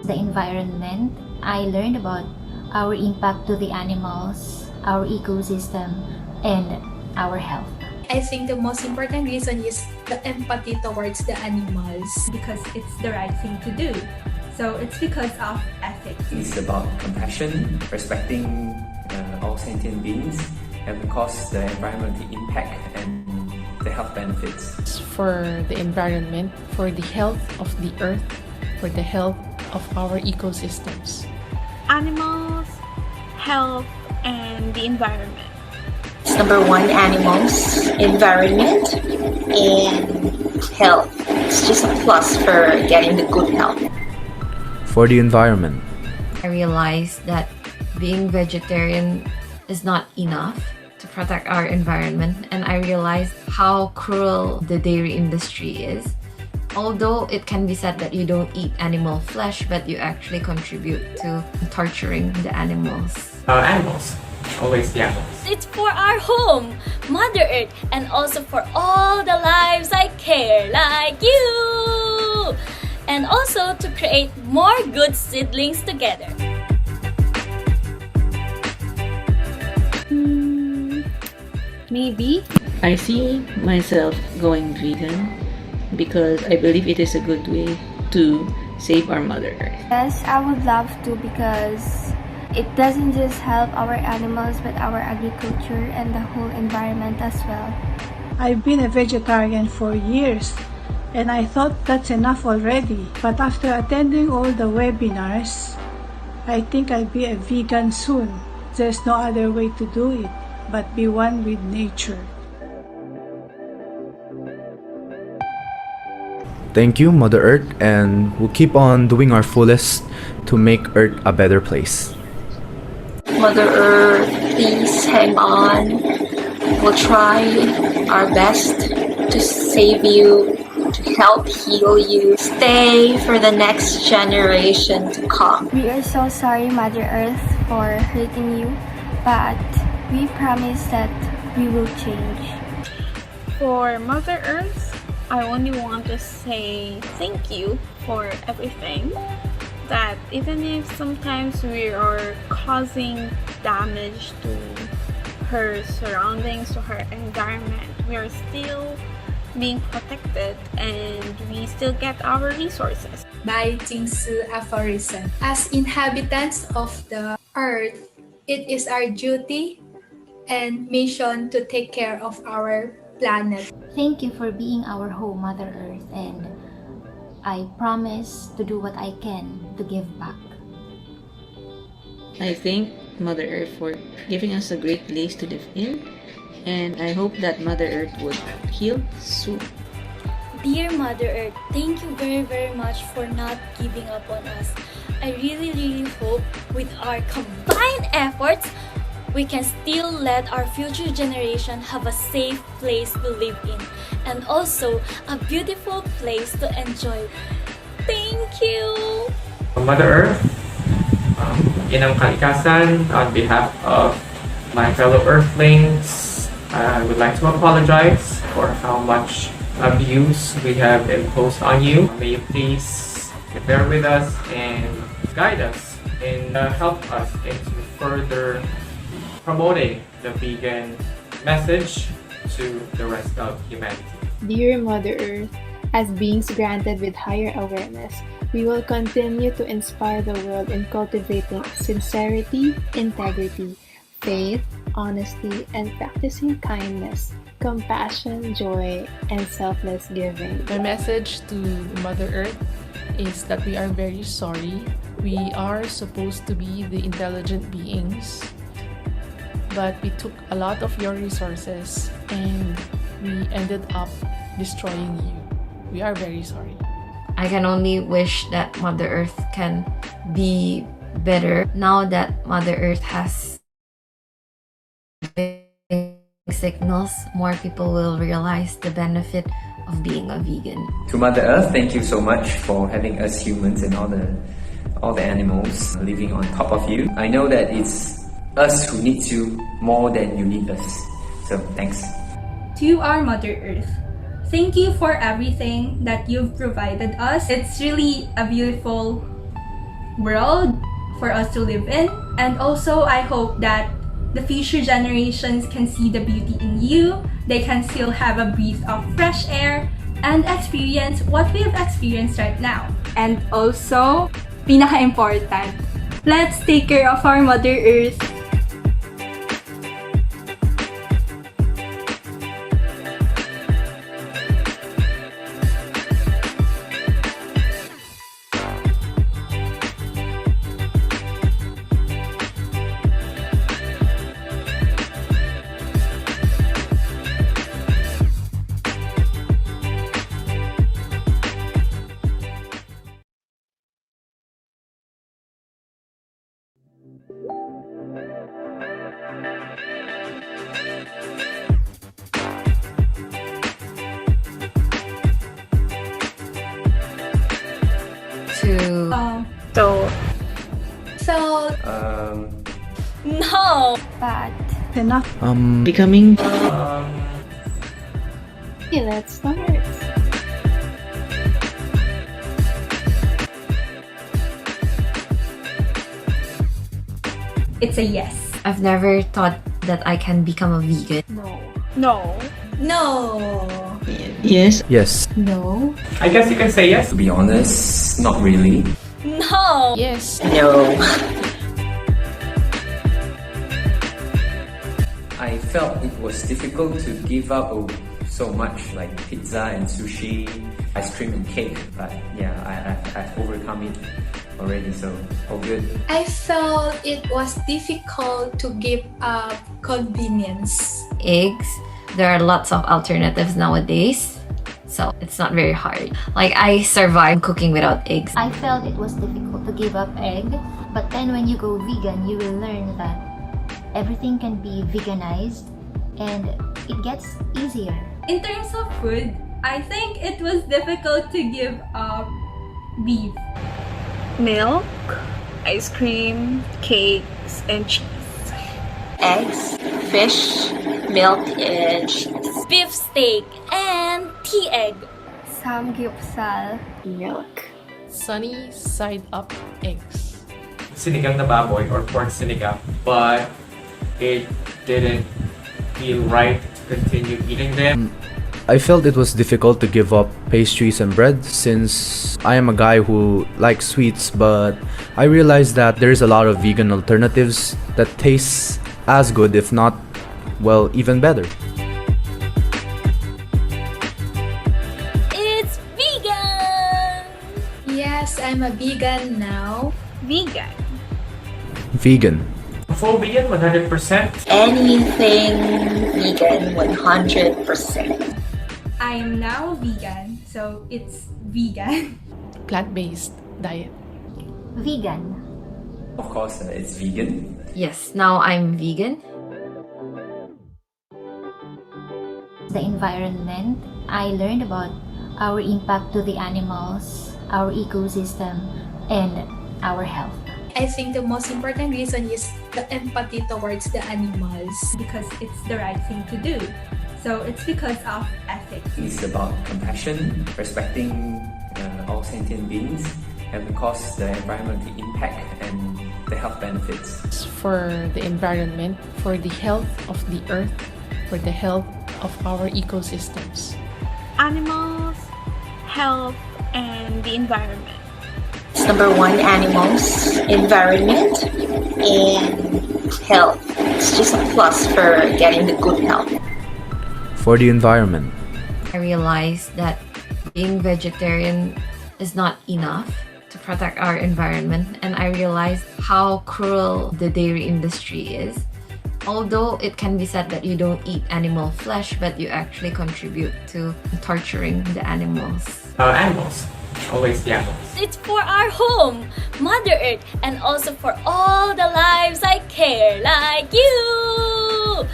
The environment, I learned about our impact to the animals, our ecosystem, and our health. I think the most important reason is the empathy towards the animals. Because it's the right thing to do. So it's because of ethics. It's about compassion, respecting all sentient beings, and of course the environmental impact and the health benefits. For the environment, for the health of the earth, for the health of our ecosystems. Animals, health, and the environment. It's number one, animals, environment, and health. It's just a plus for getting the good health. For the environment. I realized that being vegetarian is not enough to protect our environment, and I realized how cruel the dairy industry is. Although it can be said that you don't eat animal flesh, but you actually contribute to torturing the animals. Animals. always young. It's for our home, Mother Earth, and also for all the lives I care, like you! And also to create more good seedlings together. Maybe. I see myself going vegan because I believe it is a good way to save our Mother Earth. Yes, I would love to because it doesn't just help our animals but our agriculture and the whole environment as well. I've been a vegetarian for years and I thought that's enough already. But after attending all the webinars, I think I'll be a vegan soon. There's no other way to do it but be one with nature. Thank you, Mother Earth, and we'll keep on doing our fullest to make Earth a better place. Mother Earth, please hang on. We'll try our best to save you, to help heal you. Stay for the next generation to come. We are so sorry, Mother Earth, for hurting you, but we promise that we will change. For Mother Earth, I only want to say thank you for everything. That even if sometimes we are causing damage to her surroundings, to her environment, we are still being protected and we still get our resources. By Jingsu aphorism. As inhabitants of the earth, it is our duty and mission to take care of our planet. Thank you for being our home, Mother Earth, and I promise to do what I can to give back. I thank Mother Earth for giving us a great place to live in, and I hope that Mother Earth would heal soon. Dear Mother Earth, thank you very, very much for not giving up on us. I really, really hope with our combined efforts, we can still let our future generation have a safe place to live in and also a beautiful place to enjoy. Thank you! Mother Earth, Inang Kalikasan, on behalf of my fellow Earthlings, I would like to apologize for how much abuse we have imposed on you. May you please bear with us and guide us and help us into further promoting the vegan message to the rest of humanity. Dear Mother Earth, as beings granted with higher awareness, we will continue to inspire the world in cultivating sincerity, integrity, faith, honesty, and practicing kindness, compassion, joy, and selfless giving. My message to Mother Earth is that we are very sorry. We are supposed to be the intelligent beings, but we took a lot of your resources and we ended up destroying you. We are very sorry. I can only wish that Mother Earth can be better now that Mother Earth has signals. More people will realize the benefit of being a vegan. To Mother Earth, thank you so much for having us humans and all the animals living on top of you. I know that it's us who need you more than you need us. So thanks. To our Mother Earth, thank you for everything that you've provided us. It's really a beautiful world for us to live in. And also, I hope that the future generations can see the beauty in you. They can still have a breath of fresh air and experience what we have experienced right now. And also, pinaka-important, let's take care of our Mother Earth. No! But enough. Becoming. Okay, let's start. It's a yes. I've never thought that I can become a vegan. No. No. No! Yes. Yes. No. I guess you can say yes. To be honest, not really. No! Yes. No. I felt it was difficult to give up so much like pizza and sushi, ice cream and cake, but yeah, I've overcome it already, so all good. I felt it was difficult to give up convenience. Eggs, there are lots of alternatives nowadays, so it's not very hard. Like, I survived cooking without eggs. I felt it was difficult to give up egg, but then when you go vegan, you will learn that everything can be veganized and it gets easier. In terms of food, I think it was difficult to give up beef. Milk, ice cream, cakes, and cheese. Eggs, fish, milk, and cheese. Beef steak and tea egg. Samgyeopsal. Milk. Sunny side up eggs. Sinigang na baboy or pork sinigang, but it didn't feel right to continue eating them. I felt it was difficult to give up pastries and bread since I am a guy who likes sweets, but I realized that there's a lot of vegan alternatives that taste as good, if not, well, even better. It's vegan! Yes, I'm a vegan now. Vegan. Vegan. Full vegan, 100%. Anything vegan, 100%. I am now vegan, so it's vegan. Plant-based diet. Vegan. Of course, it's vegan. Yes, now I'm vegan. The environment, I learned about our impact to the animals, our ecosystem, and our health. I think the most important reason is the empathy towards the animals. Because it's the right thing to do. So it's because of ethics. It's about compassion, respecting all sentient beings, and because the environmental impact and the health benefits. For the environment, for the health of the earth, for the health of our ecosystems. Animals, health, and the environment. It's number one, animals, environment, and health. It's just a plus for getting the good health. For the environment. I realized that being vegetarian is not enough to protect our environment, and I realized how cruel the dairy industry is. Although it can be said that you don't eat animal flesh, but you actually contribute to torturing the animals. Animals. Always the animals. It's for our home, Mother Earth, and also for all the lives I care, like you!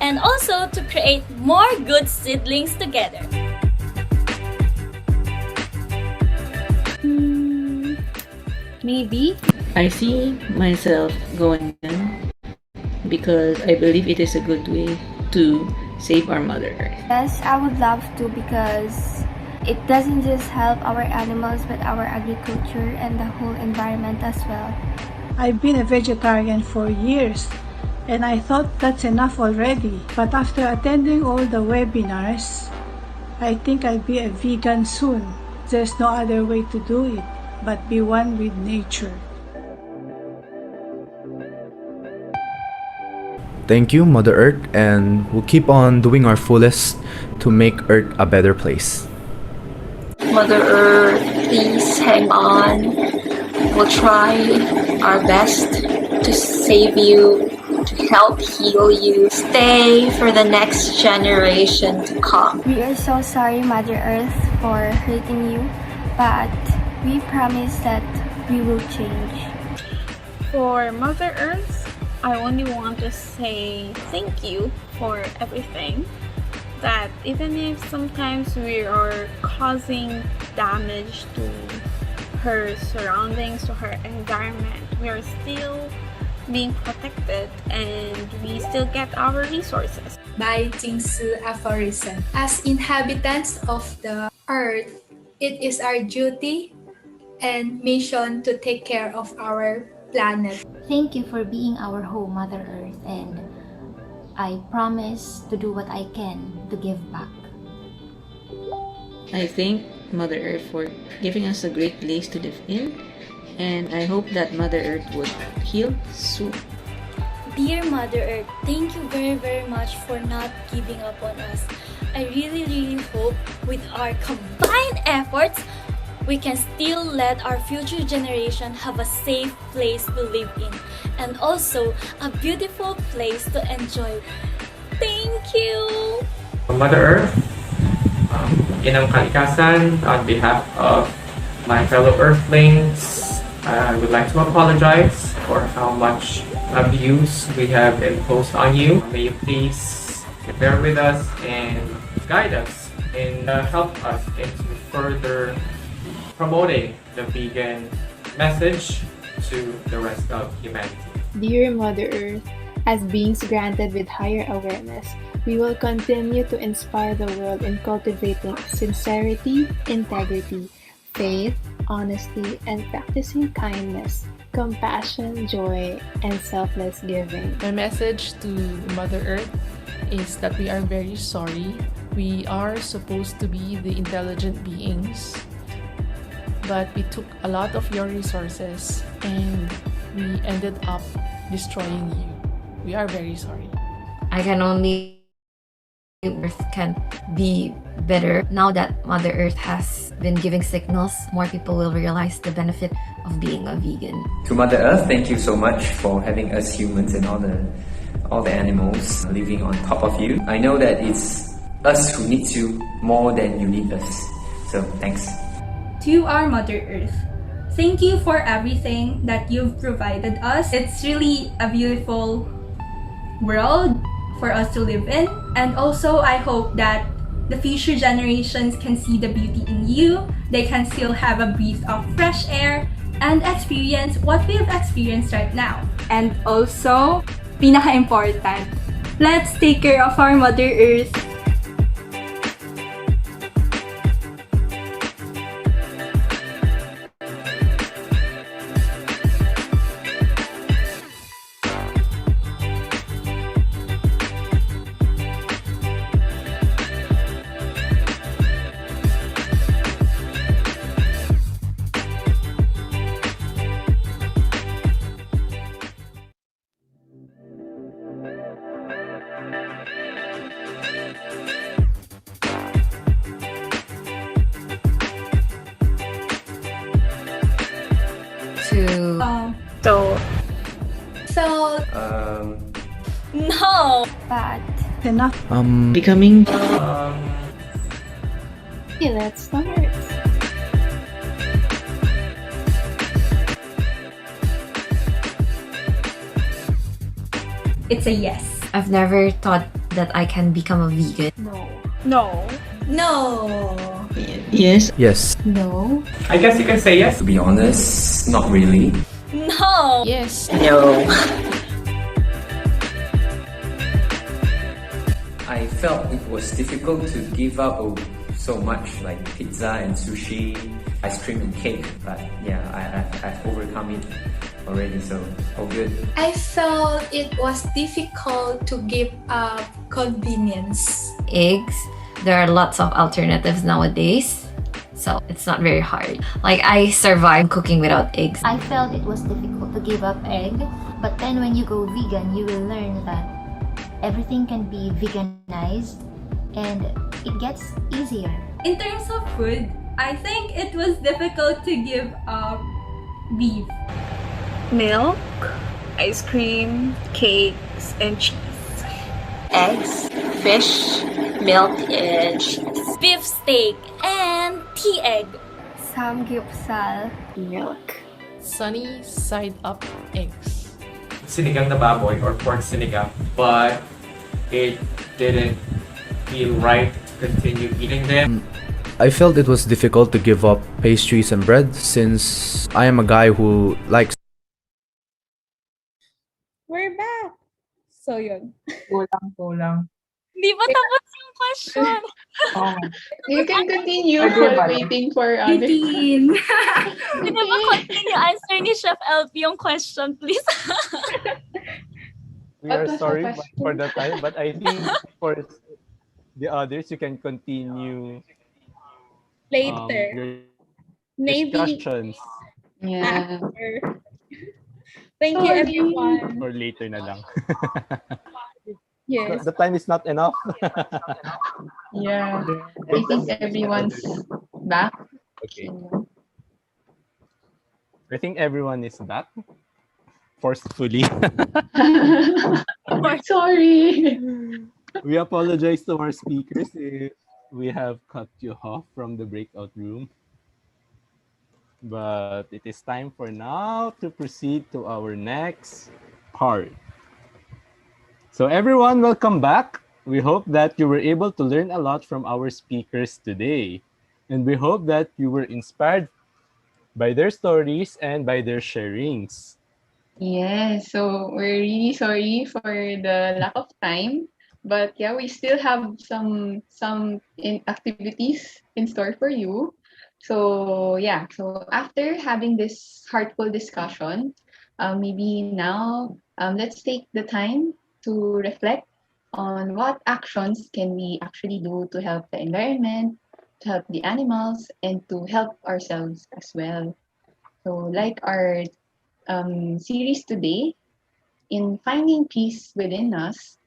And also to create more good seedlings together. Maybe. I see myself going vegan because I believe it is a good way to save our Mother Earth. Yes, I would love to because it doesn't just help our animals but our agriculture and the whole environment as well. I've been a vegetarian for years and I thought that's enough already. But after attending all the webinars, I think I'll be a vegan soon. There's no other way to do it but be one with nature. Thank you, Mother Earth, and we'll keep on doing our fullest to make Earth a better place. Mother Earth, please hang on. We'll try our best to save you, to help heal you. Stay for the next generation to come. We are so sorry, Mother Earth, for hurting you, but we promise that we will change. For Mother Earth, I only want to say thank you for everything. That even if sometimes we are causing damage to her surroundings, to her environment, we are still being protected and we still get our resources. By Jingsu aphorism. As inhabitants of the earth, it is our duty and mission to take care of our planet. Thank you for being our home, Mother Earth, and I promise to do what I can to give back. I thank Mother Earth for giving us a great place to live in, and I hope that Mother Earth would heal soon. Dear Mother Earth, thank you very, very much for not giving up on us. I really, really hope with our combined efforts, we can still let our future generation have a safe place to live in and also a beautiful place to enjoy. Thank you! Mother Earth, Inang Kalikasan, on behalf of my fellow Earthlings, I would like to apologize for how much abuse we have imposed on you. May you please bear with us and guide us and help us into further promoting the vegan message to the rest of humanity. Dear Mother Earth, as beings granted with higher awareness, we will continue to inspire the world in cultivating sincerity, integrity, faith, honesty, and practicing kindness, compassion, joy, and selfless giving. My message to Mother Earth is that we are very sorry. We are supposed to be the intelligent beings, but we took a lot of your resources and we ended up destroying you. We are very sorry. I can only Earth can be better. Now that Mother Earth has been giving signals, more people will realize the benefit of being a vegan. To Mother Earth, thank you so much for having us humans and all the animals living on top of you. I know that it's us who need you more than you need us. So thanks. To our Mother Earth, thank you for everything that you've provided us. It's really a beautiful world for us to live in, and also I hope that the future generations can see the beauty in you. They can still have a breath of fresh air and experience what we have experienced right now. And also, pinaka-important, let's take care of our Mother Earth. No! But enough. Becoming. Okay, let's start. It's a yes. I've never thought that I can become a vegan. No. No. No. Yes. Yes. No. I guess you can say yes. To be honest, not really. No! Yes. No. I felt it was difficult to give up so much like pizza and sushi, ice cream and cake, but yeah, I've overcome it already, so all good. I felt it was difficult to give up convenience. Eggs, there are lots of alternatives nowadays, so it's not very hard. Like, I survived cooking without eggs. I felt it was difficult to give up egg, but then when you go vegan, you will learn that everything can be veganized and it gets easier. In terms of food, I think it was difficult to give up beef. Milk, ice cream, cakes, and cheese. Eggs, fish, milk, and cheese. Beef steak and tea egg. samgyeopsal. Milk. Sunny side up eggs. Sinigang na baboy or pork sinigang, but it didn't feel right to continue eating them. I felt it was difficult to give up pastries and bread since I am a guy who likes We're back! So yun. Kulang. Di ba tapos yung question? Oo nga. You can continue Pwede while ba? waiting for others. Pwede ba continue answer ni Chef Elpi yung question, please? We are What was the sorry for question? the time, but I think for the others, you can continue Later. your Maybe discussions Yeah. after. Thank you, Sorry. everyone. or later na lang. Yes. The time is not enough. Yeah. I think everyone's back. Okay. I think everyone is back. Forcefully. Sorry. We apologize to our speakers if we have cut you off from the breakout room. But it is time for now to proceed to our next part. So everyone, welcome back. We hope that you were able to learn a lot from our speakers today. And we hope that you were inspired by their stories and by their sharings. Yes, so we're really sorry for the lack of time, but yeah, we still have some activities in store for you. So yeah, so after having this heartful discussion, maybe now let's take the time to reflect on what actions can we actually do to help the environment, to help the animals, and to help ourselves as well. So like our series today in finding peace within us.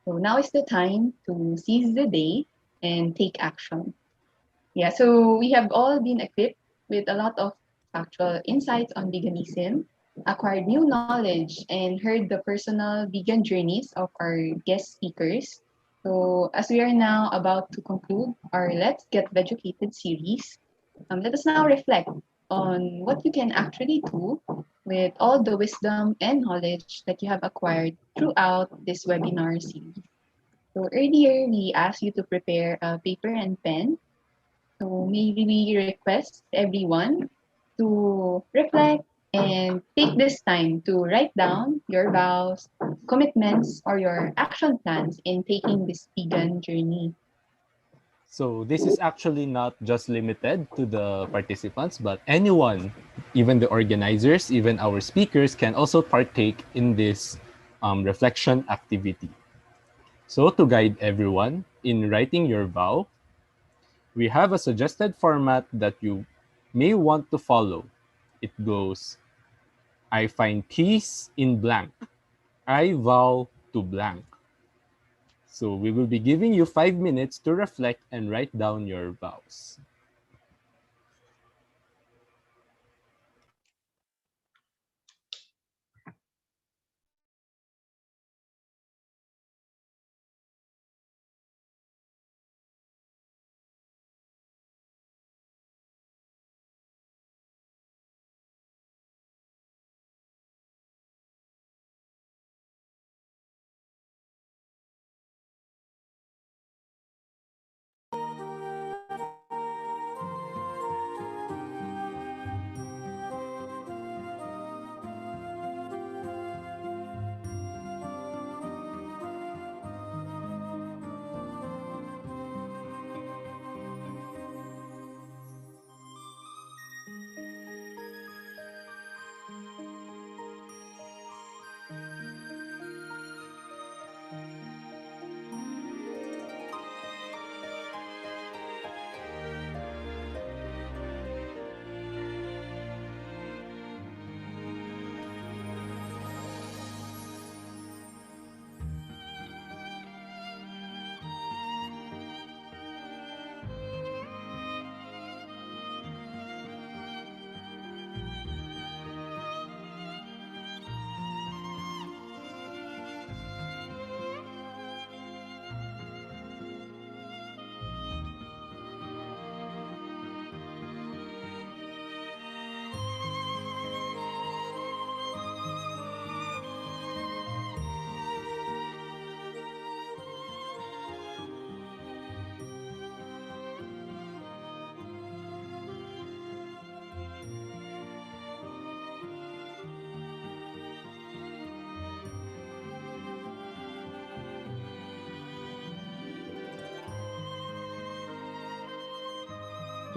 So now is the time to seize the day and take action. Yeah, so we have all been equipped with a lot of factual insights on veganism, acquired new knowledge, and heard the personal vegan journeys of our guest speakers. So as we are now about to conclude our Let's Get Vegucated series, let us now reflect on what you can actually do with all the wisdom and knowledge that you have acquired throughout this webinar series. So earlier, we asked you to prepare a paper and pen. So maybe we request everyone to reflect and take this time to write down your vows, commitments, or your action plans in taking this vegan journey. So this is actually not just limited to the participants, but anyone, even the organizers, even our speakers can also partake in this reflection activity. So to guide everyone in writing your vow, we have a suggested format that you may want to follow. It goes, I find peace in blank. I vow to blank. So we will be giving you 5 minutes to reflect and write down your vows.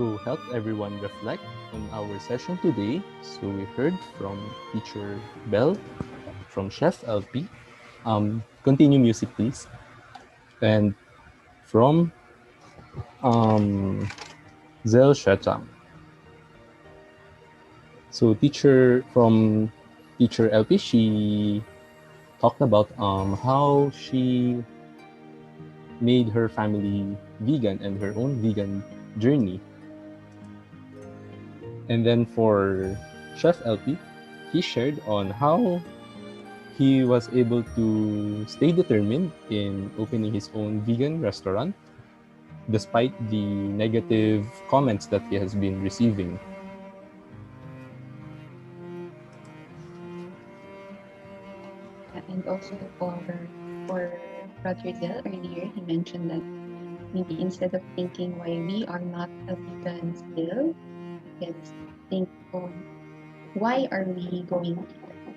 to help everyone reflect on our session today, so we heard from teacher Belle, from Chef Elpi. Continue music, please. And from Zell Shetam. So teacher Elpi, she talked about how she made her family vegan and her own vegan journey. And then for Chef Elpi, he shared on how he was able to stay determined in opening his own vegan restaurant despite the negative comments that he has been receiving. And also for Brother Zell earlier, he mentioned that maybe instead of thinking why we are not a vegan still, we can think on why are we going vegan?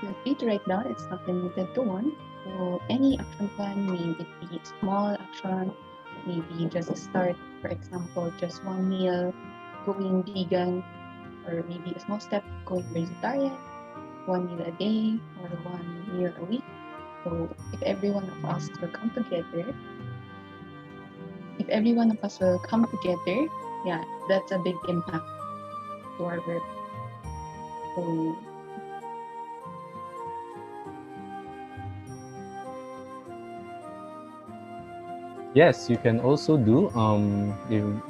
Feel free to write down. It's not limited to one. So any action plan, maybe it be a small action, maybe just a start. For example, just one meal going vegan, or maybe a small step going vegetarian, one meal a day or one meal a week. So if every one of us will come together, yeah, that's a big impact to our work. So Yes, you can also do,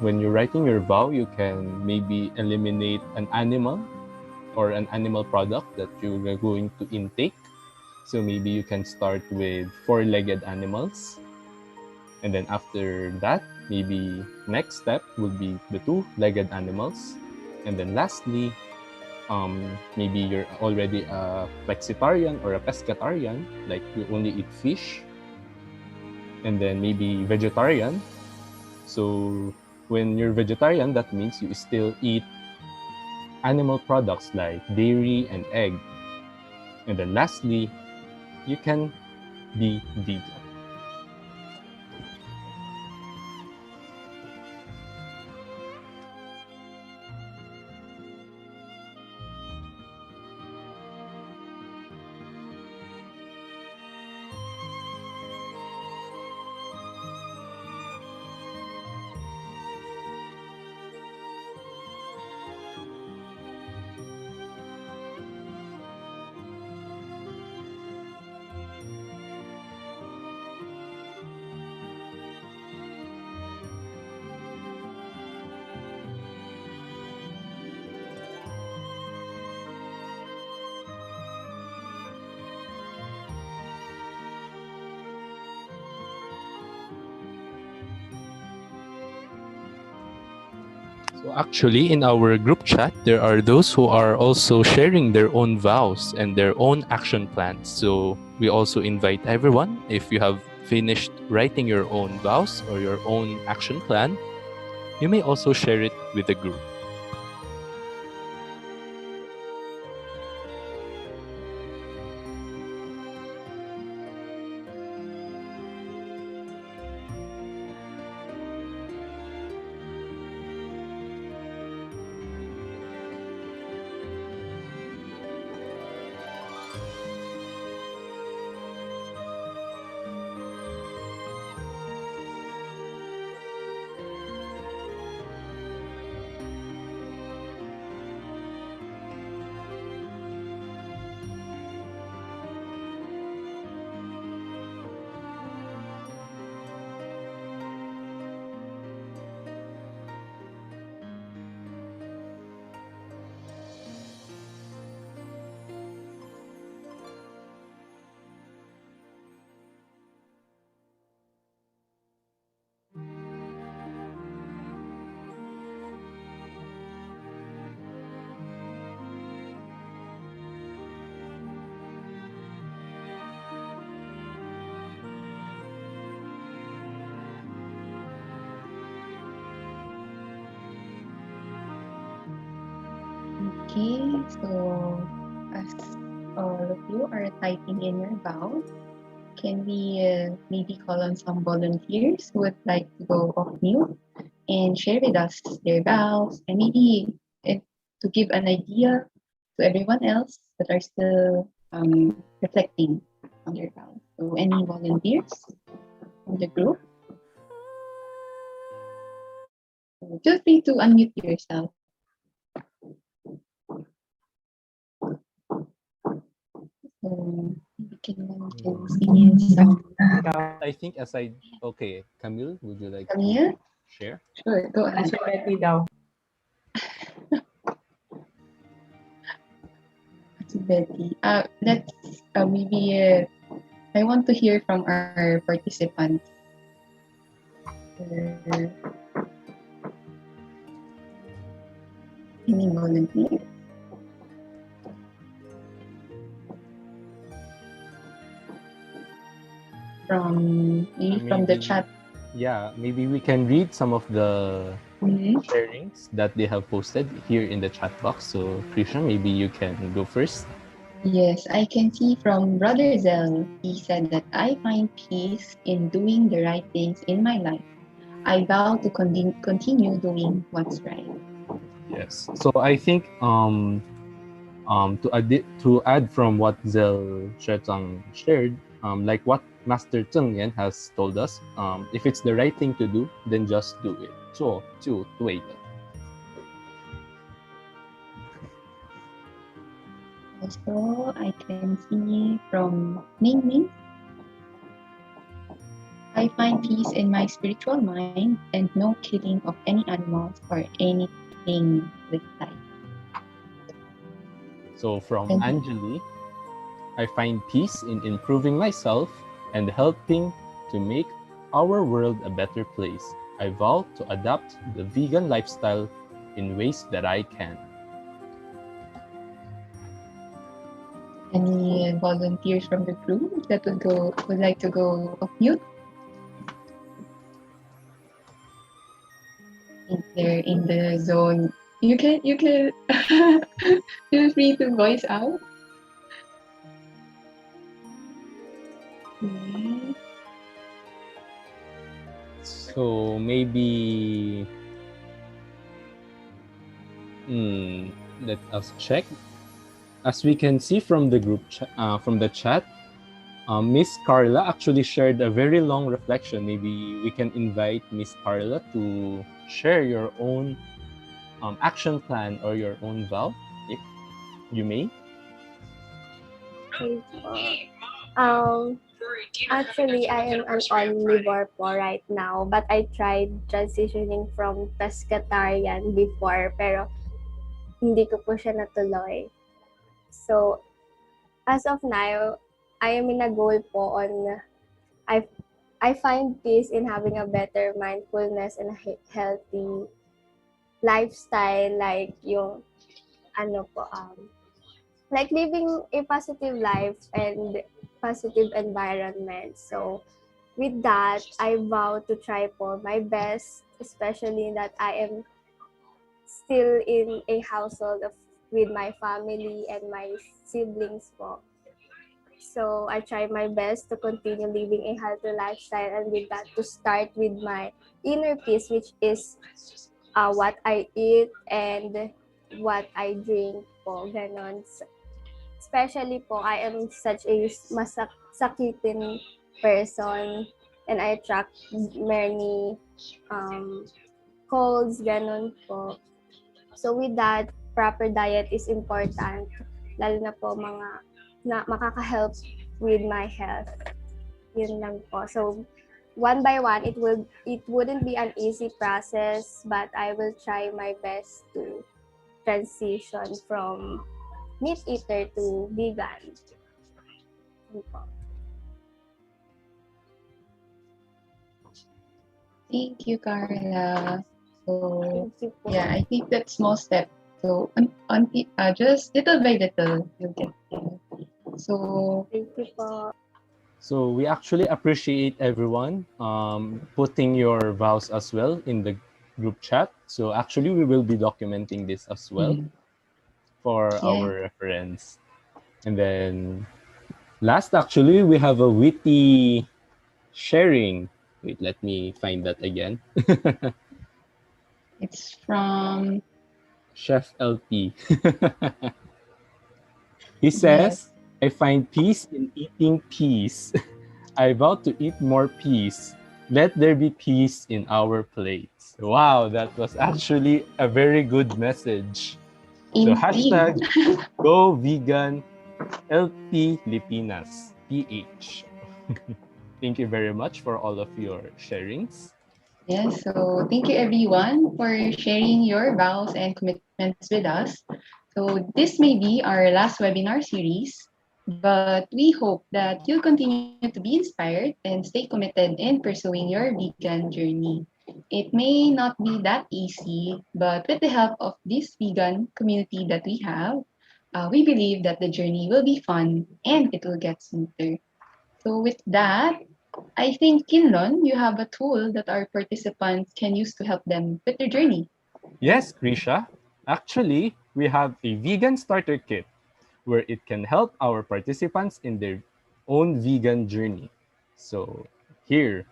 when you're writing your vow, you can maybe eliminate an animal or an animal product that you're going to intake. So maybe you can start with four-legged animals. And then after that, maybe next step would be the two-legged animals. And then lastly, maybe you're already a flexitarian or a pescatarian, like you only eat fish. And then maybe vegetarian. So when you're vegetarian, that means you still eat animal products like dairy and egg. And then lastly, you can be vegan. So actually, in our group chat, there are those who are also sharing their own vows and their own action plans. So we also invite everyone, if you have finished writing your own vows or your own action plan, you may also share it with the group. okay, so as all of you are typing in your vow, can we maybe call on some volunteers who would like to go off mute and share with us their vows and maybe to give an idea to everyone else that are still reflecting on their vows. So any volunteers from the group? Feel free to unmute yourself. So we can sing some. I think aside, okay, Camille, would you like Camille? to share? Sure, go ahead. Chef Elpi daw. Betty. Let's maybe I want to hear from our participants. Any volunteer? From maybe from the chat. Yeah, maybe we can read some of the sharings that they have posted here in the chat box. So, Krisha, maybe you can go first. Yes, I can see from Brother Zell. He said that I find peace in doing the right things in my life. I vow to continue doing what's right. Yes. So I think to add from what Zell Shetang shared, like what Master Zheng Yan has told us, if it's the right thing to do, then just do it. 做就对了. Also, I can see from Ning Ning. I find peace in my spiritual mind and no killing of any animals or anything with life. So from Anjali, I find peace in improving myself and helping to make our world a better place. I vow to adopt the vegan lifestyle in ways that I can. Any volunteers from the group that would like to go off mute? If they're in the zone, you can feel free to voice out. Okay. So maybe let us check. As we can see from the group from the chat, Miss Carla actually shared a very long reflection. Maybe we can invite Miss Carla to share your own action plan or your own vow, if you may. Actually, I am an omnivore po right now, but I tried transitioning from pescatarian before, pero hindi ko po siya natuloy. So, as of now, I am in a goal po on, I find peace in having a better mindfulness and a healthy lifestyle, like yung, like living a positive life and positive environment. So, with that, I vow to try for my best, especially that I am still in a household with my family and my siblings po. So, I try my best to continue living a healthy lifestyle, and with that, to start with my inner peace, which is what I eat and what I drink po, ganon. Especially po, I am such a masakitin person and I attract many colds, ganon po. So with that, proper diet is important, lalo na po mga na makaka-help with my health. Yun lang po. So one by one, it wouldn't be an easy process, but I will try my best to transition from meat eater to vegan. Thank you, Carla. So yeah, I think that's small step. So just little by little, you'll get there. So thank you po. So we actually appreciate everyone putting your vows as well in the group chat. So actually, we will be documenting this as well for our reference. And then Last, actually, we have a witty sharing. Wait, let me find that again. It's from Chef Elpi. He yes. says, I find peace in eating peas. I vow to eat more peas. Let there be peace in our plates. Wow, that was actually a very good message. So Indeed. hashtag go vegan LP Filipinas PH. Thank you very much for all of your sharings. Yes, so thank you everyone for sharing your vows and commitments with us. So this may be our last webinar series, but we hope that you'll continue to be inspired and stay committed in pursuing your vegan journey. It may not be that easy, but with the help of this vegan community that we have, we believe that the journey will be fun and it will get smoother. So with that, I think, Kinlon, you have a tool that our participants can use to help them with their journey. Yes, Krisha. Actually, we have a vegan starter kit where it can help our participants in their own vegan journey. So, here,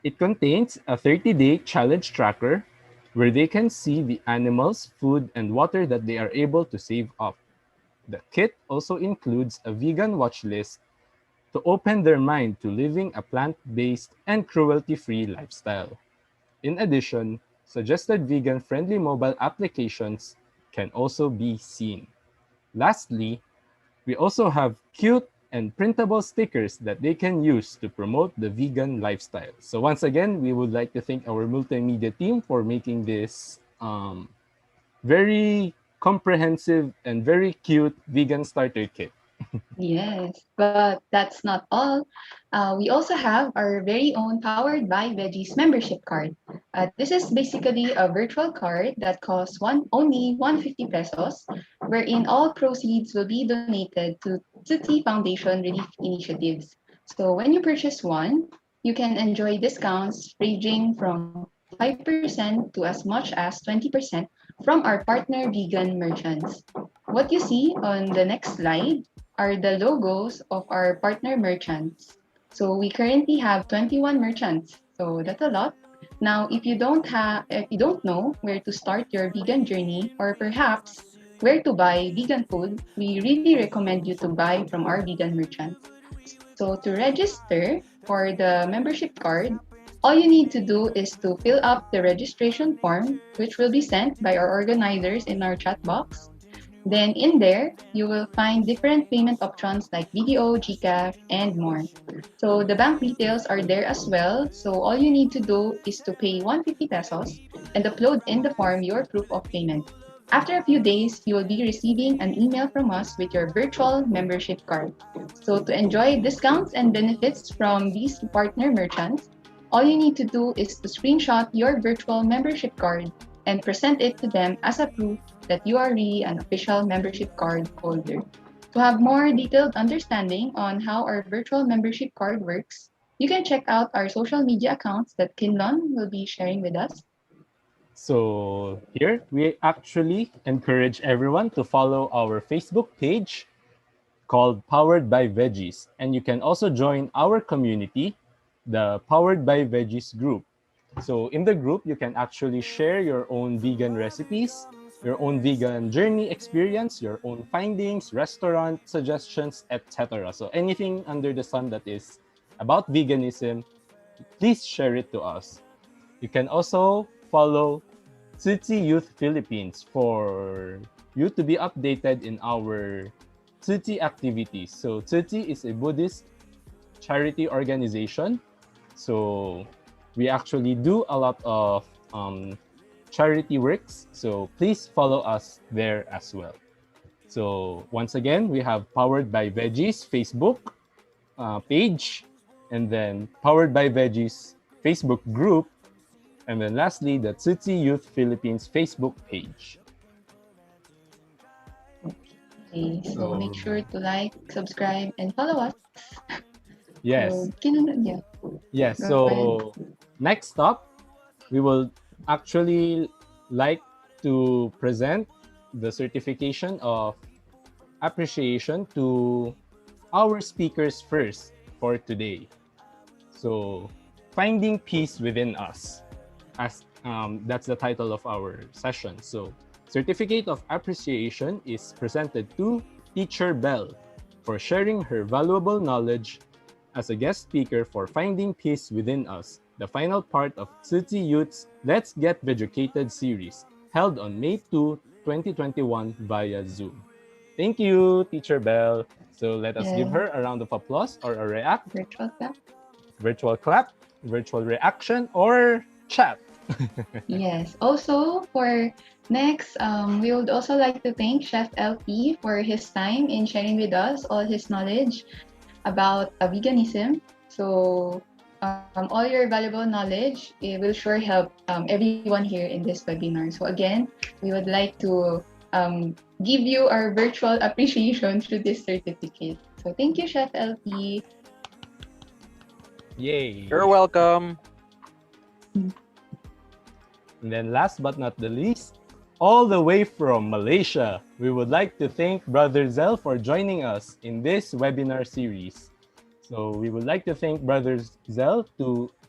it contains a 30-day challenge tracker where they can see the animals, food, and water that they are able to save up. The kit also includes a vegan watch list to open their mind to living a plant-based and cruelty-free lifestyle. In addition, suggested vegan-friendly mobile applications can also be seen. Lastly, we also have cute and printable stickers that they can use to promote the vegan lifestyle. So once again, we would like to thank our multimedia team for making this very comprehensive and very cute vegan starter kit. Yes, but that's not all. We also have our very own Powered by Veggies membership card. This is basically a virtual card that costs only 150 pesos, wherein all proceeds will be donated to City Foundation relief initiatives. So when you purchase one, you can enjoy discounts ranging from 5% to as much as 20% from our partner vegan merchants. What you see on the next slide are the logos of our partner merchants. So we currently have 21 merchants. So that's a lot. Now, if you don't know where to start your vegan journey or perhaps where to buy vegan food, we really recommend you to buy from our vegan merchants. So to register for the membership card, all you need to do is to fill up the registration form, which will be sent by our organizers in our chat box. Then in there, you will find different payment options like BDO, GCash, and more. So the bank details are there as well. So all you need to do is to pay 150 pesos and upload in the form your proof of payment. After a few days, you will be receiving an email from us with your virtual membership card. So to enjoy discounts and benefits from these partner merchants, all you need to do is to screenshot your virtual membership card and present it to them as a proof that you are really an official membership card holder. To have more detailed understanding on how our virtual membership card works, you can check out our social media accounts that Kinlon will be sharing with us. So here, we actually encourage everyone to follow our Facebook page called Powered by Veggies. And you can also join our community, the Powered by Veggies group. So in the group, you can actually share your own vegan recipes, your own vegan journey experience, your own findings, restaurant suggestions, etc. So anything under the sun that is about veganism, please share it to us. You can also follow Tzuti Youth Philippines for you to be updated in our Tzuti activities. So Tzuti is a Buddhist charity organization. So we actually do a lot of charity works. So please follow us there as well. So once again, we have Powered by Veggies Facebook page, and then Powered by Veggies Facebook group, and then lastly, the Tzuti Youth Philippines Facebook page. Okay, so make sure to like, subscribe, and follow us. Yes. So, yeah. Yes. Go So next up, we will actually like to present the certification of appreciation to our speakers first for today. So, finding peace within us, as that's the title of our session. So, certificate of appreciation is presented to Teacher Belle for sharing her valuable knowledge as a guest speaker for Finding Peace Within Us, the final part of Tzuti Youth's Let's Get Vegucated series, held on May 2, 2021 via Zoom. Thank you, Teacher Belle. So let us give Yeah. her a round of applause or a react. Virtual clap. Virtual clap, virtual reaction, or chat. Yes. Also, for next, we would also like to thank Chef Elpi for his time in sharing with us all his knowledge about veganism. So, all your valuable knowledge, it will sure help everyone here in this webinar. So again, we would like to give you our virtual appreciation through this certificate. So thank you, Chef Elpi. Yay. You're welcome. And then last but not the least, all the way from Malaysia, we would like to thank Brother Zell for joining us in this webinar series. So we would like to thank Brother Zell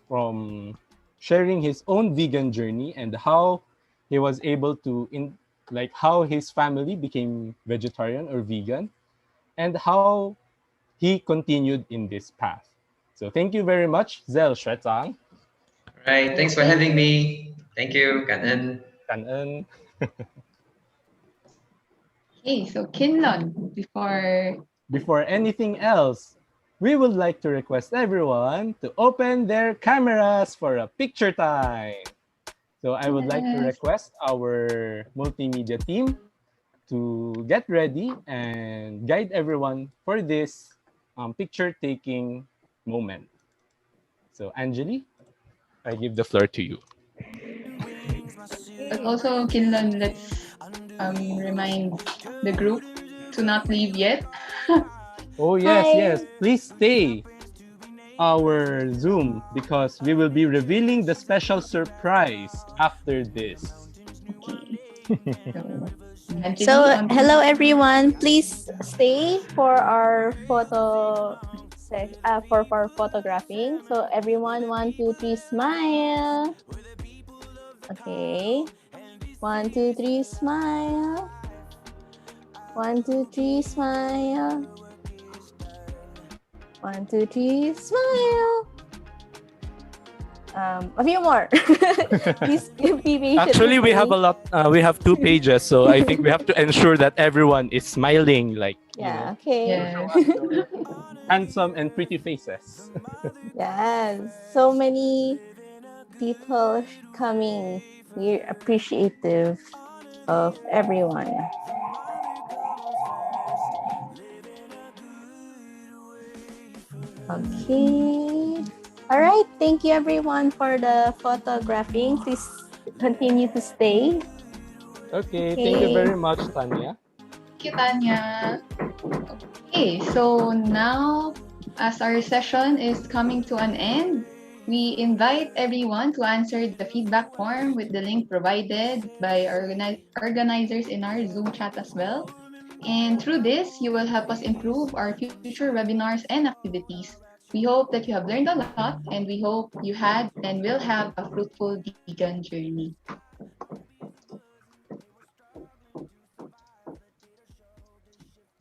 from sharing his own vegan journey and how he was able to how his family became vegetarian or vegan and how he continued in this path. So thank you very much, Zell Shretang. Right. Thanks for having me. Thank you. Kanan. Kanan. Okay, so Kinlon, Before anything else, we would like to request everyone to open their cameras for a picture time. So I would like to request our multimedia team to get ready and guide everyone for this picture-taking moment. So Anjali, I give the floor to you. but also Kinlon, let's remind the group to not leave yet. Oh, yes, Hi. yes. Please stay our Zoom because we will be revealing the special surprise after this. So, hello everyone. Please stay for our for photographing. So, everyone, 1, 2, 3, smile. Okay. 1, 2, 3, smile. 1, 2, 3, smile. 1, 2, 3, smile. A few more. Please be patient. Actually, we have a lot. We have 2 pages, so I think we have to ensure that everyone is smiling, like Okay. handsome and pretty faces. Yes. So many people coming. We're appreciative of everyone. Okay. All right. Thank you everyone for the photographing. Please continue to stay. Okay. Thank you very much, Tanya. Thank you, Tanya. Okay, so now as our session is coming to an end, we invite everyone to answer the feedback form with the link provided by organizers in our Zoom chat as well. And through this, you will help us improve our future webinars and activities. We hope that you have learned a lot, and we hope you had and will have a fruitful vegan journey.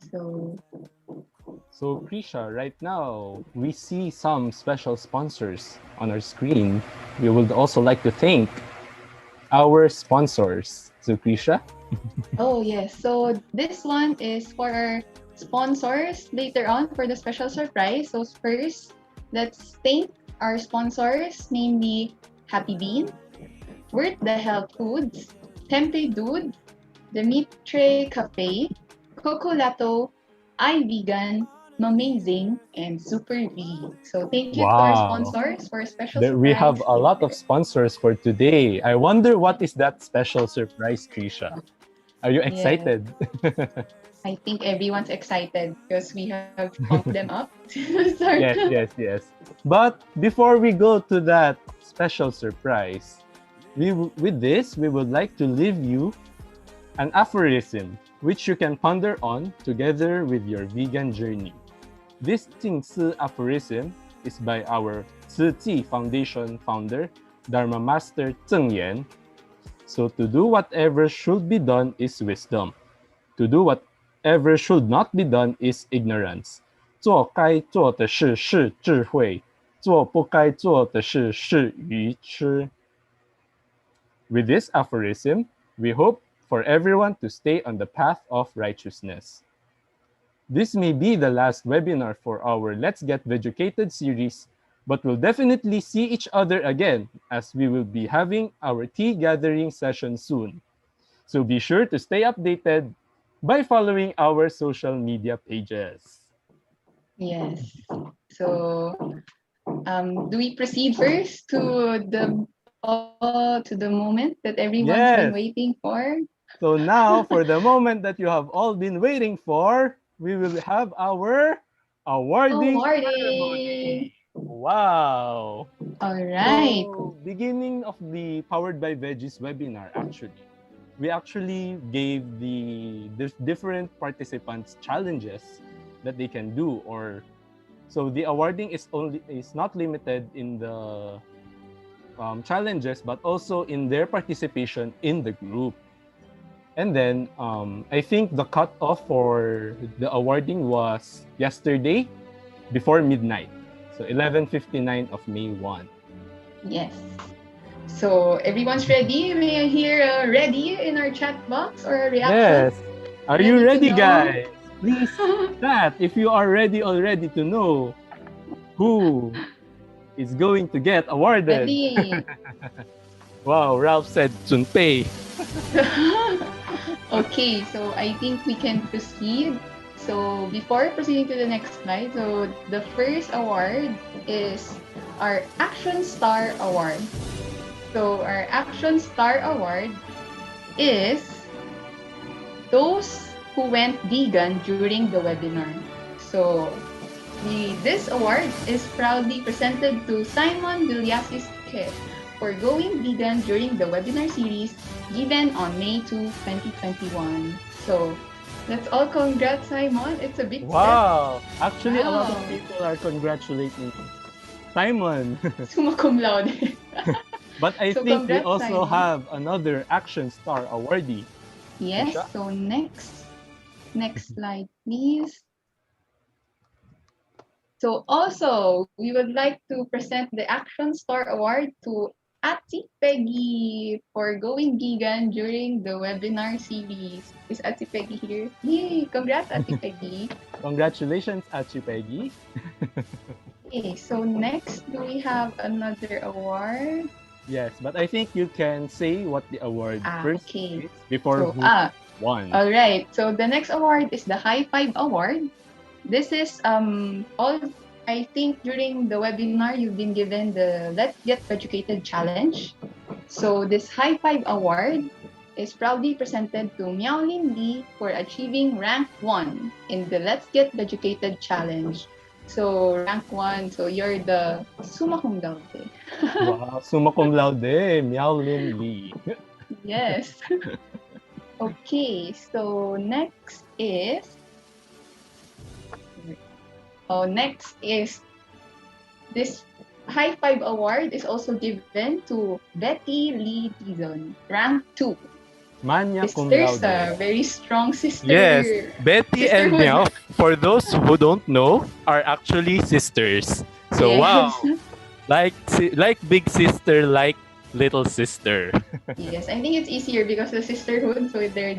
So, Krisha, right now, we see some special sponsors on our screen. We would also like to thank our sponsors. So, Krisha? Oh, yes. So this one is for our sponsors later on for the special surprise. So first, let's thank our sponsors, namely Happy Bean, Worth the Health Foods, Tempe Dude, Dimitri Cafe, Coco Lato, iVegan, Mamazing, and Super V. So thank you to our sponsors for a special surprise. We have a lot of sponsors for today. I wonder what is that special surprise, Krisha? Are you excited? I think everyone's excited because we have pumped them up. Yes. But before we go to that special surprise, with this, we would like to leave you an aphorism which you can ponder on together with your vegan journey. This 静思 aphorism is by our Tzu Chi Foundation founder, Dharma Master Zheng Yan. So to do whatever should be done is wisdom. To do whatever should not be done is ignorance. 做该做的事是智慧，做不该做的事是愚痴。With this aphorism, we hope for everyone to stay on the path of righteousness. This may be the last webinar for our Let's Get Vegucated series, but we'll definitely see each other again as we will be having our tea gathering session soon. So be sure to stay updated by following our social media pages. Yes. So, do we proceed first to the moment that everyone's been Yes. waiting for? So now, for the moment that you have all been waiting for, we will have our awarding ceremony. Wow. All right. So, beginning of the Powered by Veggies webinar, we actually gave the different participants challenges that they can do, so the awarding is not limited in the challenges, but also in their participation in the group. And then I think the cutoff for the awarding was yesterday before midnight, so 11:59 of May 1. Yes. So everyone's ready? May I hear a ready in our chat box or a reaction? Yes. Are you ready, Ready to know? guys? Please chat if you are ready already to know who is going to get awarded. Ready. Wow, Ralph said Junpei. Okay, so I think we can proceed. So before proceeding to the next slide, so the first award is our Action Star Award. So our Action Star Award is those who went vegan during the webinar. So this award is proudly presented to Simon Vilyasis for going vegan during the webinar series given on May 2, 2021. So let's all congrats, Simon. It's a big Wow. Actually, a Wow. lot of people are congratulating Simon. step. Summa cum laude. But I So think we congrats, also Simon. have another Action Star awardee. Yes, Tisha? so next slide, please. So also, we would like to present the Action Star Award to Ati Peggy for going vegan during the webinar series. Is Ati Peggy here? Yay! Congrats, Ati Peggy. Congratulations, Achi Peggy. Okay, so next, do we have another award? Yes, but I think you can say what the award first Okay. is before So, who won. all right. So the next award is the High Five Award. This is all. I think during the webinar you've been given the Let's Get Educated challenge. So this High Five Award is proudly presented to Miaolin Lee for achieving rank 1 in the Let's Get Educated challenge. So rank 1, so you're the summa cum laude. Wow, summa cum laude, Miaolin Lee. Yes. Okay, so next is this High Five Award is also given to Betty Lee Dizon, rank 2. Manya cum Sisters, laude. very strong sister. Yes, Betty and sisterhood. Meow, for those who don't know, are actually sisters. So Yes. wow, like big sister, like little sister. Yes, I think it's easier because the sisterhood, so they're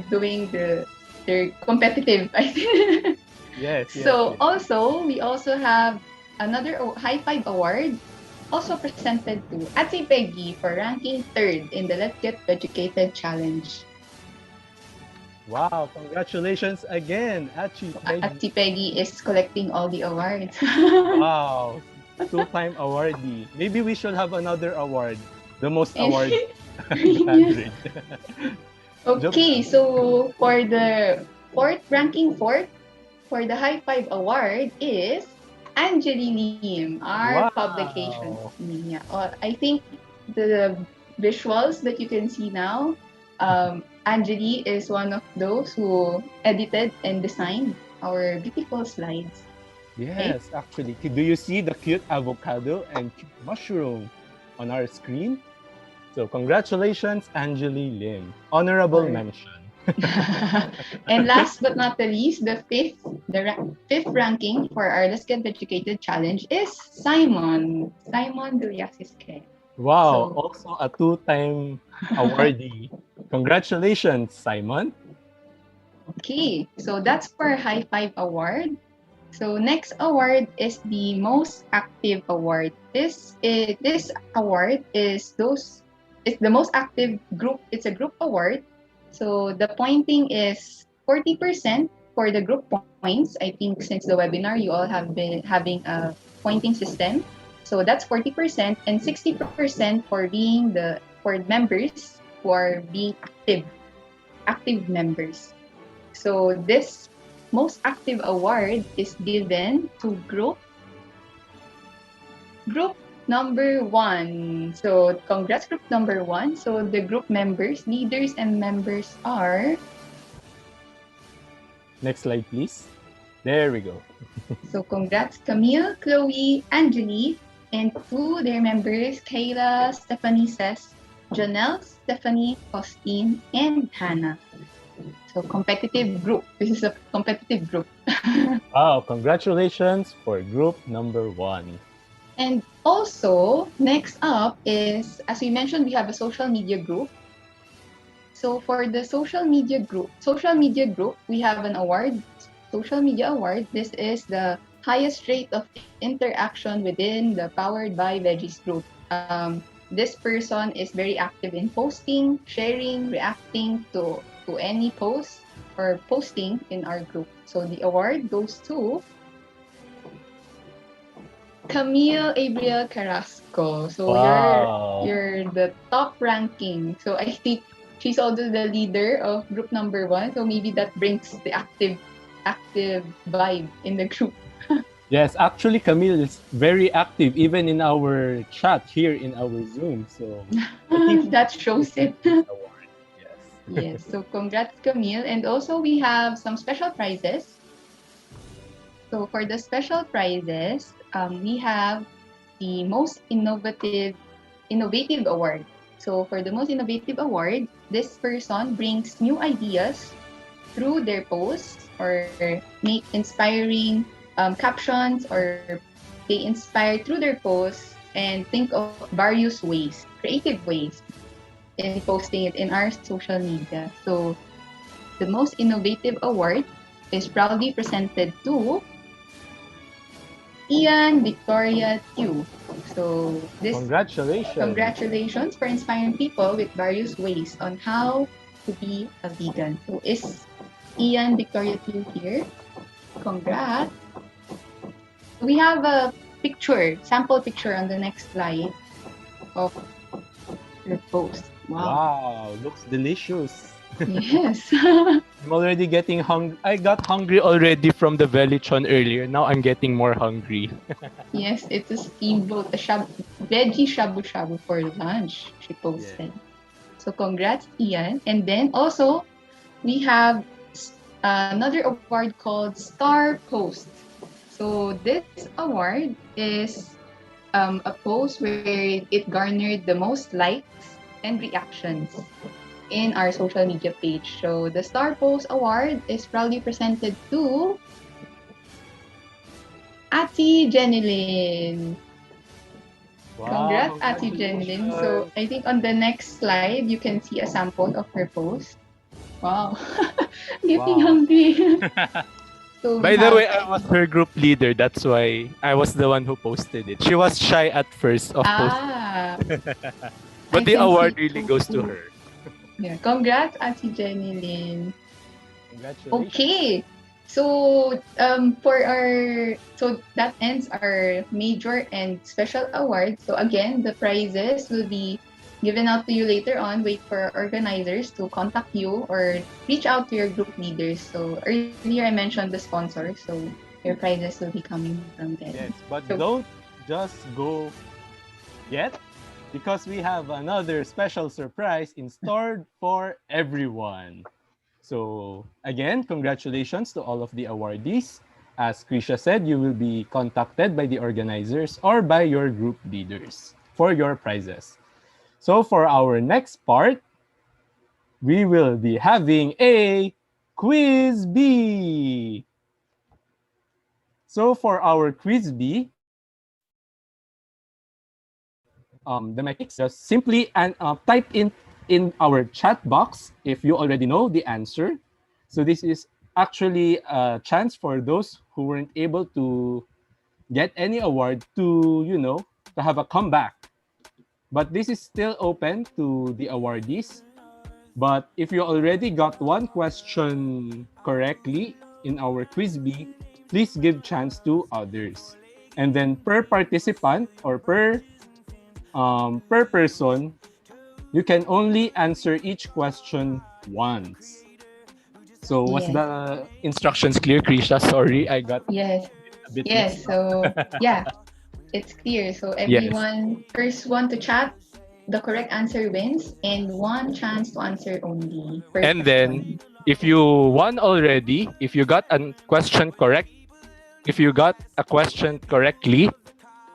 competitive, I think. Yes. So also, we also have another High Five Award, also presented to Ati Peggy for ranking 3rd in the Let's Get Educated challenge. Wow, congratulations again, Achi Peggy. Ati Peggy is collecting all the awards. Wow, 2-time awardee. Maybe we should have another award, the most award. Yes. Okay, so for the ranking 4th, for the High Five Award is Angeline Lim, our Wow. publication. Yeah. I think the visuals that you can see now, Angeline is one of those who edited and designed our beautiful slides. Yes, actually. Do you see the cute avocado and cute mushroom on our screen? So congratulations, Angeli Lim. Honorable Alright. mention. And last but not the least, fifth ranking for our Let's Get Vegucated challenge is Simon. Simon Villasiske. Wow, So- also a two-time awardee. Congratulations, Simon. Okay, so that's for High Five Award. So next award is the Most Active Award. This award is the most active group. It's a group award. So the pointing is 40% for the group points. I think since the webinar, you all have been having a pointing system. So that's 40% and 60% for members who are being active members. So this most active award is given to group number 1. So congrats group number 1. So the group members, leaders and members are Next slide, please. There we go. so congrats Camille, Chloe, Angeli, and to their members Kayla, Stephanie Sess, Janelle, Stephanie, Faustine, and Hannah. So competitive group. This is a competitive group. Wow, congratulations for group number 1. And also, next up is, as we mentioned, we have a social media group. So for the social media group, we have an award, social media award. This is the highest rate of interaction within the Powered by Veggies group. This person is very active in posting, sharing, reacting to any post or posting in our group. So the award goes to Camille Abriel Carrasco. So Wow. you're the top ranking. So I think she's also the leader of group number 1. So maybe that brings the active vibe in the group. Yes, actually, Camille is very active even in our chat here in our Zoom. So I think That shows it. award. Yes. Yes. So congrats, Camille. And also we have some special prizes. So for the special prizes, we have the most innovative award. So for the most innovative award, this person brings new ideas through their posts or make inspiring captions, or they inspire through their posts and think of various ways, creative ways in posting it in our social media. So the most innovative award is proudly presented to Ian Victoria Tew. So congratulations for inspiring people with various ways on how to be a vegan. So is Ian Victoria Tew here? Congrats. We have a sample picture on the next slide of your post. Wow, looks delicious. Yes. I'm already getting hungry. I got hungry already from the Velichon earlier. Now I'm getting more hungry. Yes, it's a steamboat, veggie shabu shabu for lunch, she posted. So congrats, Ian. And then also, we have another award called Star Post. So this award is a post where it garnered the most likes and reactions in our social media page. So the Star Post Award is proudly presented to Ati Jenilyn. Wow, Congrats, Ati Jenilyn. So I think on the next slide, you can see a sample of her post. Wow. Getting hungry. So By the way, I was her group leader. That's why I was the one who posted it. She was shy at first of posting. But the award really goes to her. Yeah, congrats, Ati Jenilyn. Congratulations. Okay. So so that ends our major and special awards. So again, the prizes will be given out to you later on. Wait for organizers to contact you or reach out to your group leaders. So earlier I mentioned the sponsors, so your prizes will be coming from them. Yes, but don't just go yet, because we have another special surprise in store for everyone. So again, congratulations to all of the awardees. as Krisha said, you will be contacted by the organizers or by your group leaders for your prizes. So for our next part, we will be having a quiz bee. So for our quiz bee, the mechanics, just simply type in our chat box if you already know the answer. So this is actually a chance for those who weren't able to get any award to, to have a comeback. But this is still open to the awardees. But if you already got one question correctly in our quiz bee, please give chance to others. And then per participant or per person, you can only answer each question once. So was Yes. the instructions clear, Krisha? Sorry, I got Yes. a bit Yes. mixed So up. yeah, it's clear. So Yes. everyone, first one to chat, the correct answer wins, and one chance to answer only. And then, if you won already, if you got a question correctly,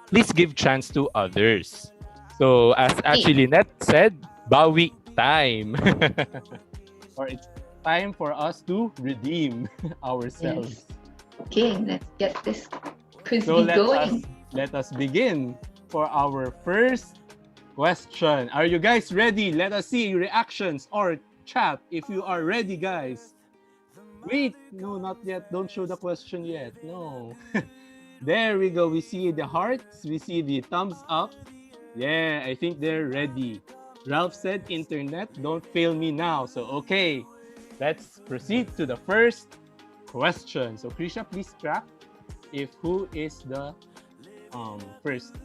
please give chance to others. So as actually Net said, bawi time. Or it's time for us to redeem ourselves. Okay, let's get this quiz So going. let us begin for our first question. Are you guys ready? Let us see reactions or chat if you are ready, guys. Wait, no, not yet. Don't show the question yet. No. There we go. We see the hearts. We see the thumbs up. Yeah, I think they're ready. Ralph said, internet, don't fail me now. So, okay, let's proceed to the first question. So, Krisha, please track if who is the first.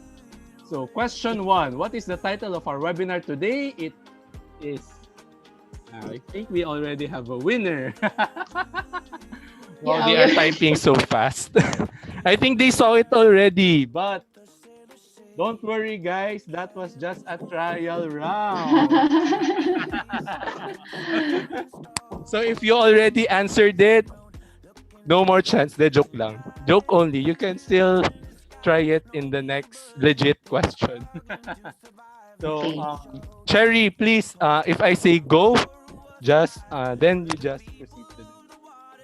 So, question 1. What is the title of our webinar today? It is, I think we already have a winner. Wow, they are typing so fast. I think they saw it already, but don't worry, guys. That was just a trial round. So if you already answered it, no more chance. De joke lang. Joke only. You can still try it in the next legit question. So, Cherry, please, if I say go, just then you just proceed to the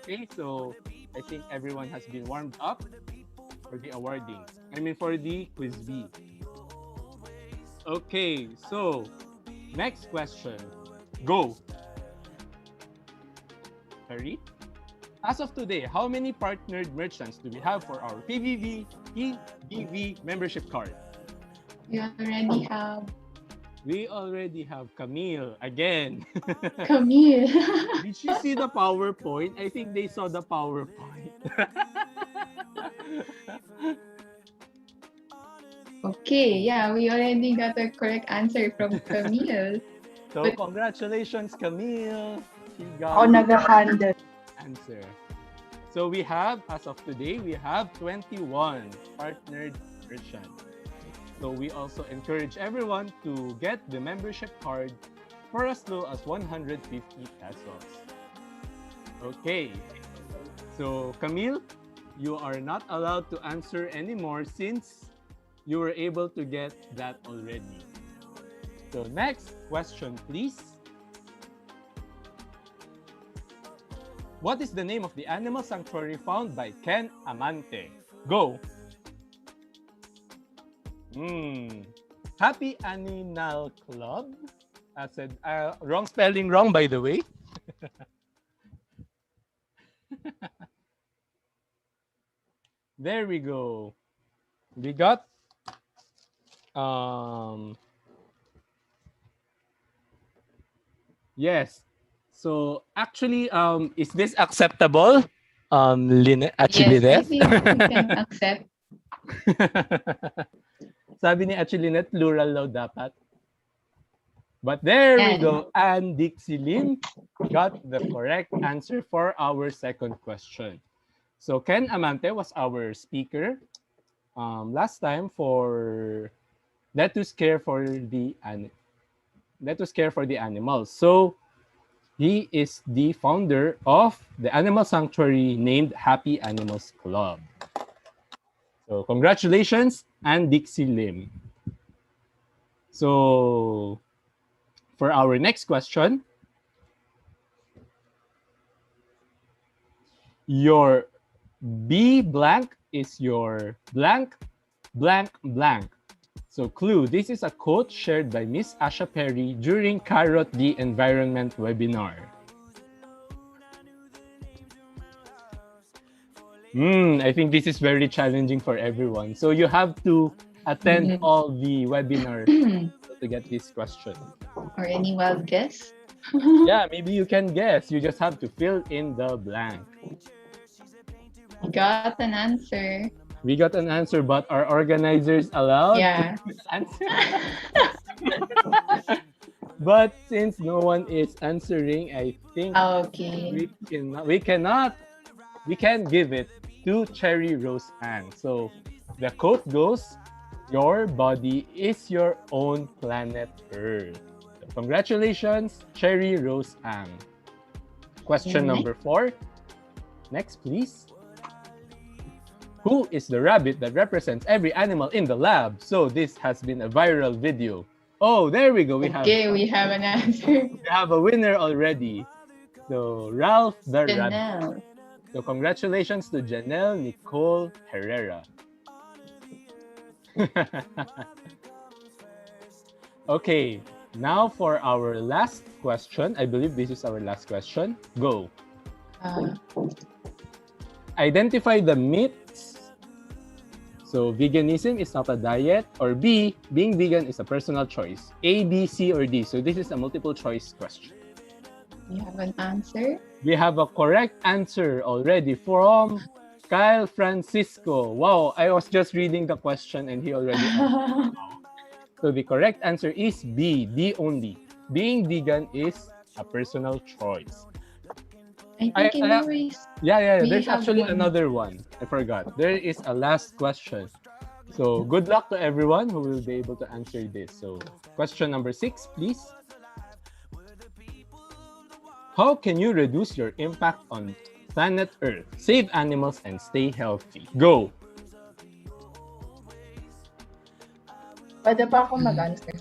okay, so I think everyone has been warmed up for the awarding. I mean, for the quiz B. Okay, so next question. Go. Harry? As of today, how many partnered merchants do we have for our PBV membership card? We already have Camille again. Camille. Did she see the PowerPoint? I think they saw the PowerPoint. Okay, yeah, we already got the correct answer from Camille. So congratulations, Camille. She got nag-handle. answer. So we have, as of today, we have 21 partnered merchants. So we also encourage everyone to get the membership card for as low as 150 pesos. Okay. So Camille, you are not allowed to answer anymore since you were able to get that already. So next question, please. What is the name of the animal sanctuary found by Ken Amante? Go. Happy Animal Club. I said wrong spelling, wrong by the way. There we go. We got yes. So actually, is this acceptable? Yes, I think we can accept. Sabi ni Achilinet, plural daw dapat. But there we go. And Dixie Lim got the correct answer for our second question. So Ken Amante was our speaker last time for let us care for the animals. So He is the founder of the animal sanctuary named Happy Animals Club. So congratulations, and Dixie Lim. So for our next question, your B blank is your blank, blank, blank. So clue, this is a quote shared by Miss Asha Perry during Carrot the Environment webinar. I think this is very challenging for everyone. So you have to attend all the webinars to get this question. Or any wild guess? Yeah, maybe you can guess. You just have to fill in the blank. We got an answer. We got an answer, but are organizers allowed Yeah. to answer? But since no one is answering, I think okay. we can give it to Cherry Rose Ann. So the quote goes, "Your body is your own planet Earth." So congratulations, Cherry Rose Ann. Question number 4. Next, please. Who is the rabbit that represents every animal in the lab? So this has been a viral video. Oh, there we go. We have an answer. We have a winner already. So Ralph the Janelle. rabbit. So congratulations to Janelle Nicole Herrera. Okay, now for our last question. I believe this is our last question. Go. Identify the myths. So veganism is not a diet, or B, being vegan is a personal choice. A, B, C, or D. So this is a multiple choice question. You have an answer? We have a correct answer already from Kyle Francisco. Wow, I was just reading the question and he already answered. So the correct answer is B, D only. Being vegan is a personal choice. There's actually another one. I forgot. There is a last question. So good luck to everyone who will be able to answer this. So question number 6, please. How can you reduce your impact on planet Earth, save animals, and stay healthy? Go! Pwede pa ako mag-answer.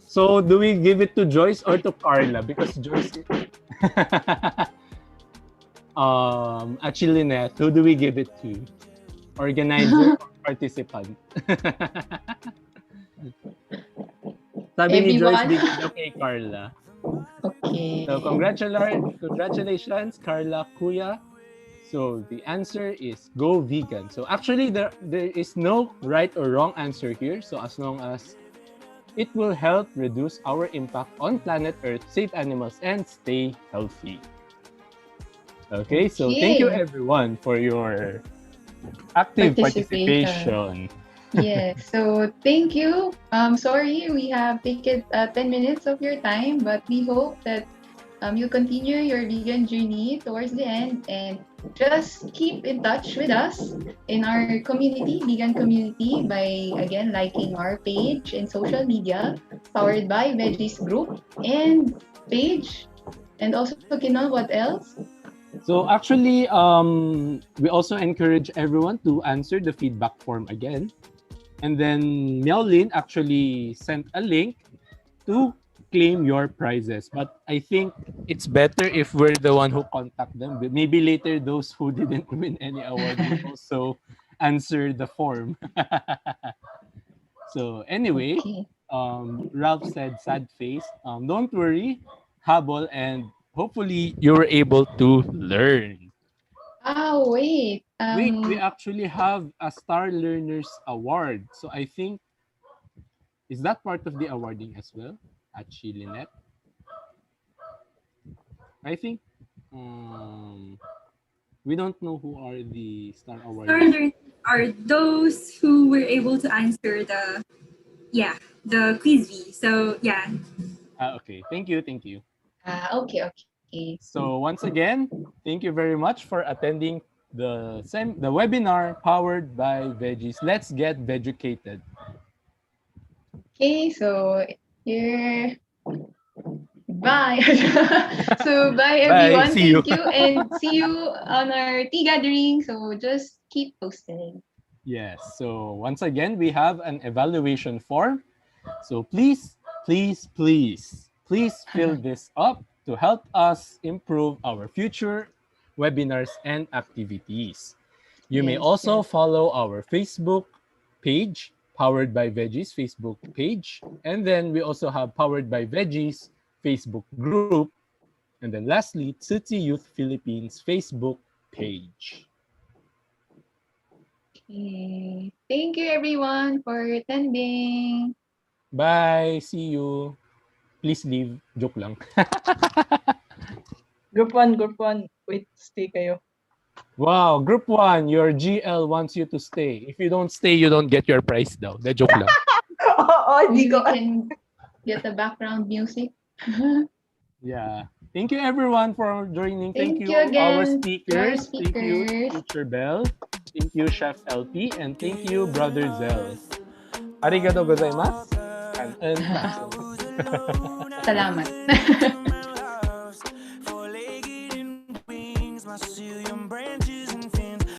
So do we give it to Joyce or to Carla? Because Joyce... Actually, Neth, who do we give it to? Organizer or participant? Sabi ni Joyce, bigyan daw kay Carla. Okay. So congratulations, Carla Kuya. So the answer is go vegan. So actually, there is no right or wrong answer here. So as long as it will help reduce our impact on planet Earth, save animals, and stay healthy. Okay, so thank you everyone for your active participation. Yes, so thank you. Sorry, we have taken 10 minutes of your time, but we hope that you continue your vegan journey towards the end, and just keep in touch with us in our community, vegan community, by again liking our page and social media, powered by Veggies Group and page. And also, Kinon, what else? So actually, we also encourage everyone to answer the feedback form again. And then Meowlin actually sent a link to claim your prizes. But I think it's better if we're the one who contact them. But maybe later those who didn't win any award will also answer the form. So anyway, Ralph said, sad face. Don't worry, habol, and hopefully you were able to learn. Wait. We actually have a Star Learners Award. So I think, is that part of the awarding as well at Chilinet? I think we don't know who are the Star Awards. Star Learners are those who were able to answer the quiz V. So yeah. Okay. Thank you. Okay. So once again, thank you very much for attending the webinar powered by Veggies. Let's get Vegucated. Okay, so here Bye. So bye Bye. everyone. See you. Thank you and see you on our tea gathering. So just keep posting. Yes. So once again, we have an evaluation form. So please, please, please, please fill this up to help us improve our future webinars and activities. You may Yes, also yes. follow our Facebook page, Powered by Veggies Facebook page. And then we also have Powered by Veggies Facebook group. And then lastly, Tsutsi Youth Philippines Facebook page. Okay. Thank you everyone for attending. Bye. See you. Please leave. Joke lang. Group 1. Wait, stay kayo. Wow, group 1, your GL wants you to stay. If you don't stay, you don't get your prize daw. De joke lang. Maybe we can get the background music. Yeah. Thank you everyone for joining. Thank Thank you you our again to our speakers. Thank you speakers. Teacher Belle. Thank you Chef Elpi and thank you Brother Zell. Arigato gozaimasu. And Salamat. Four-legged wings, my Sicilian branch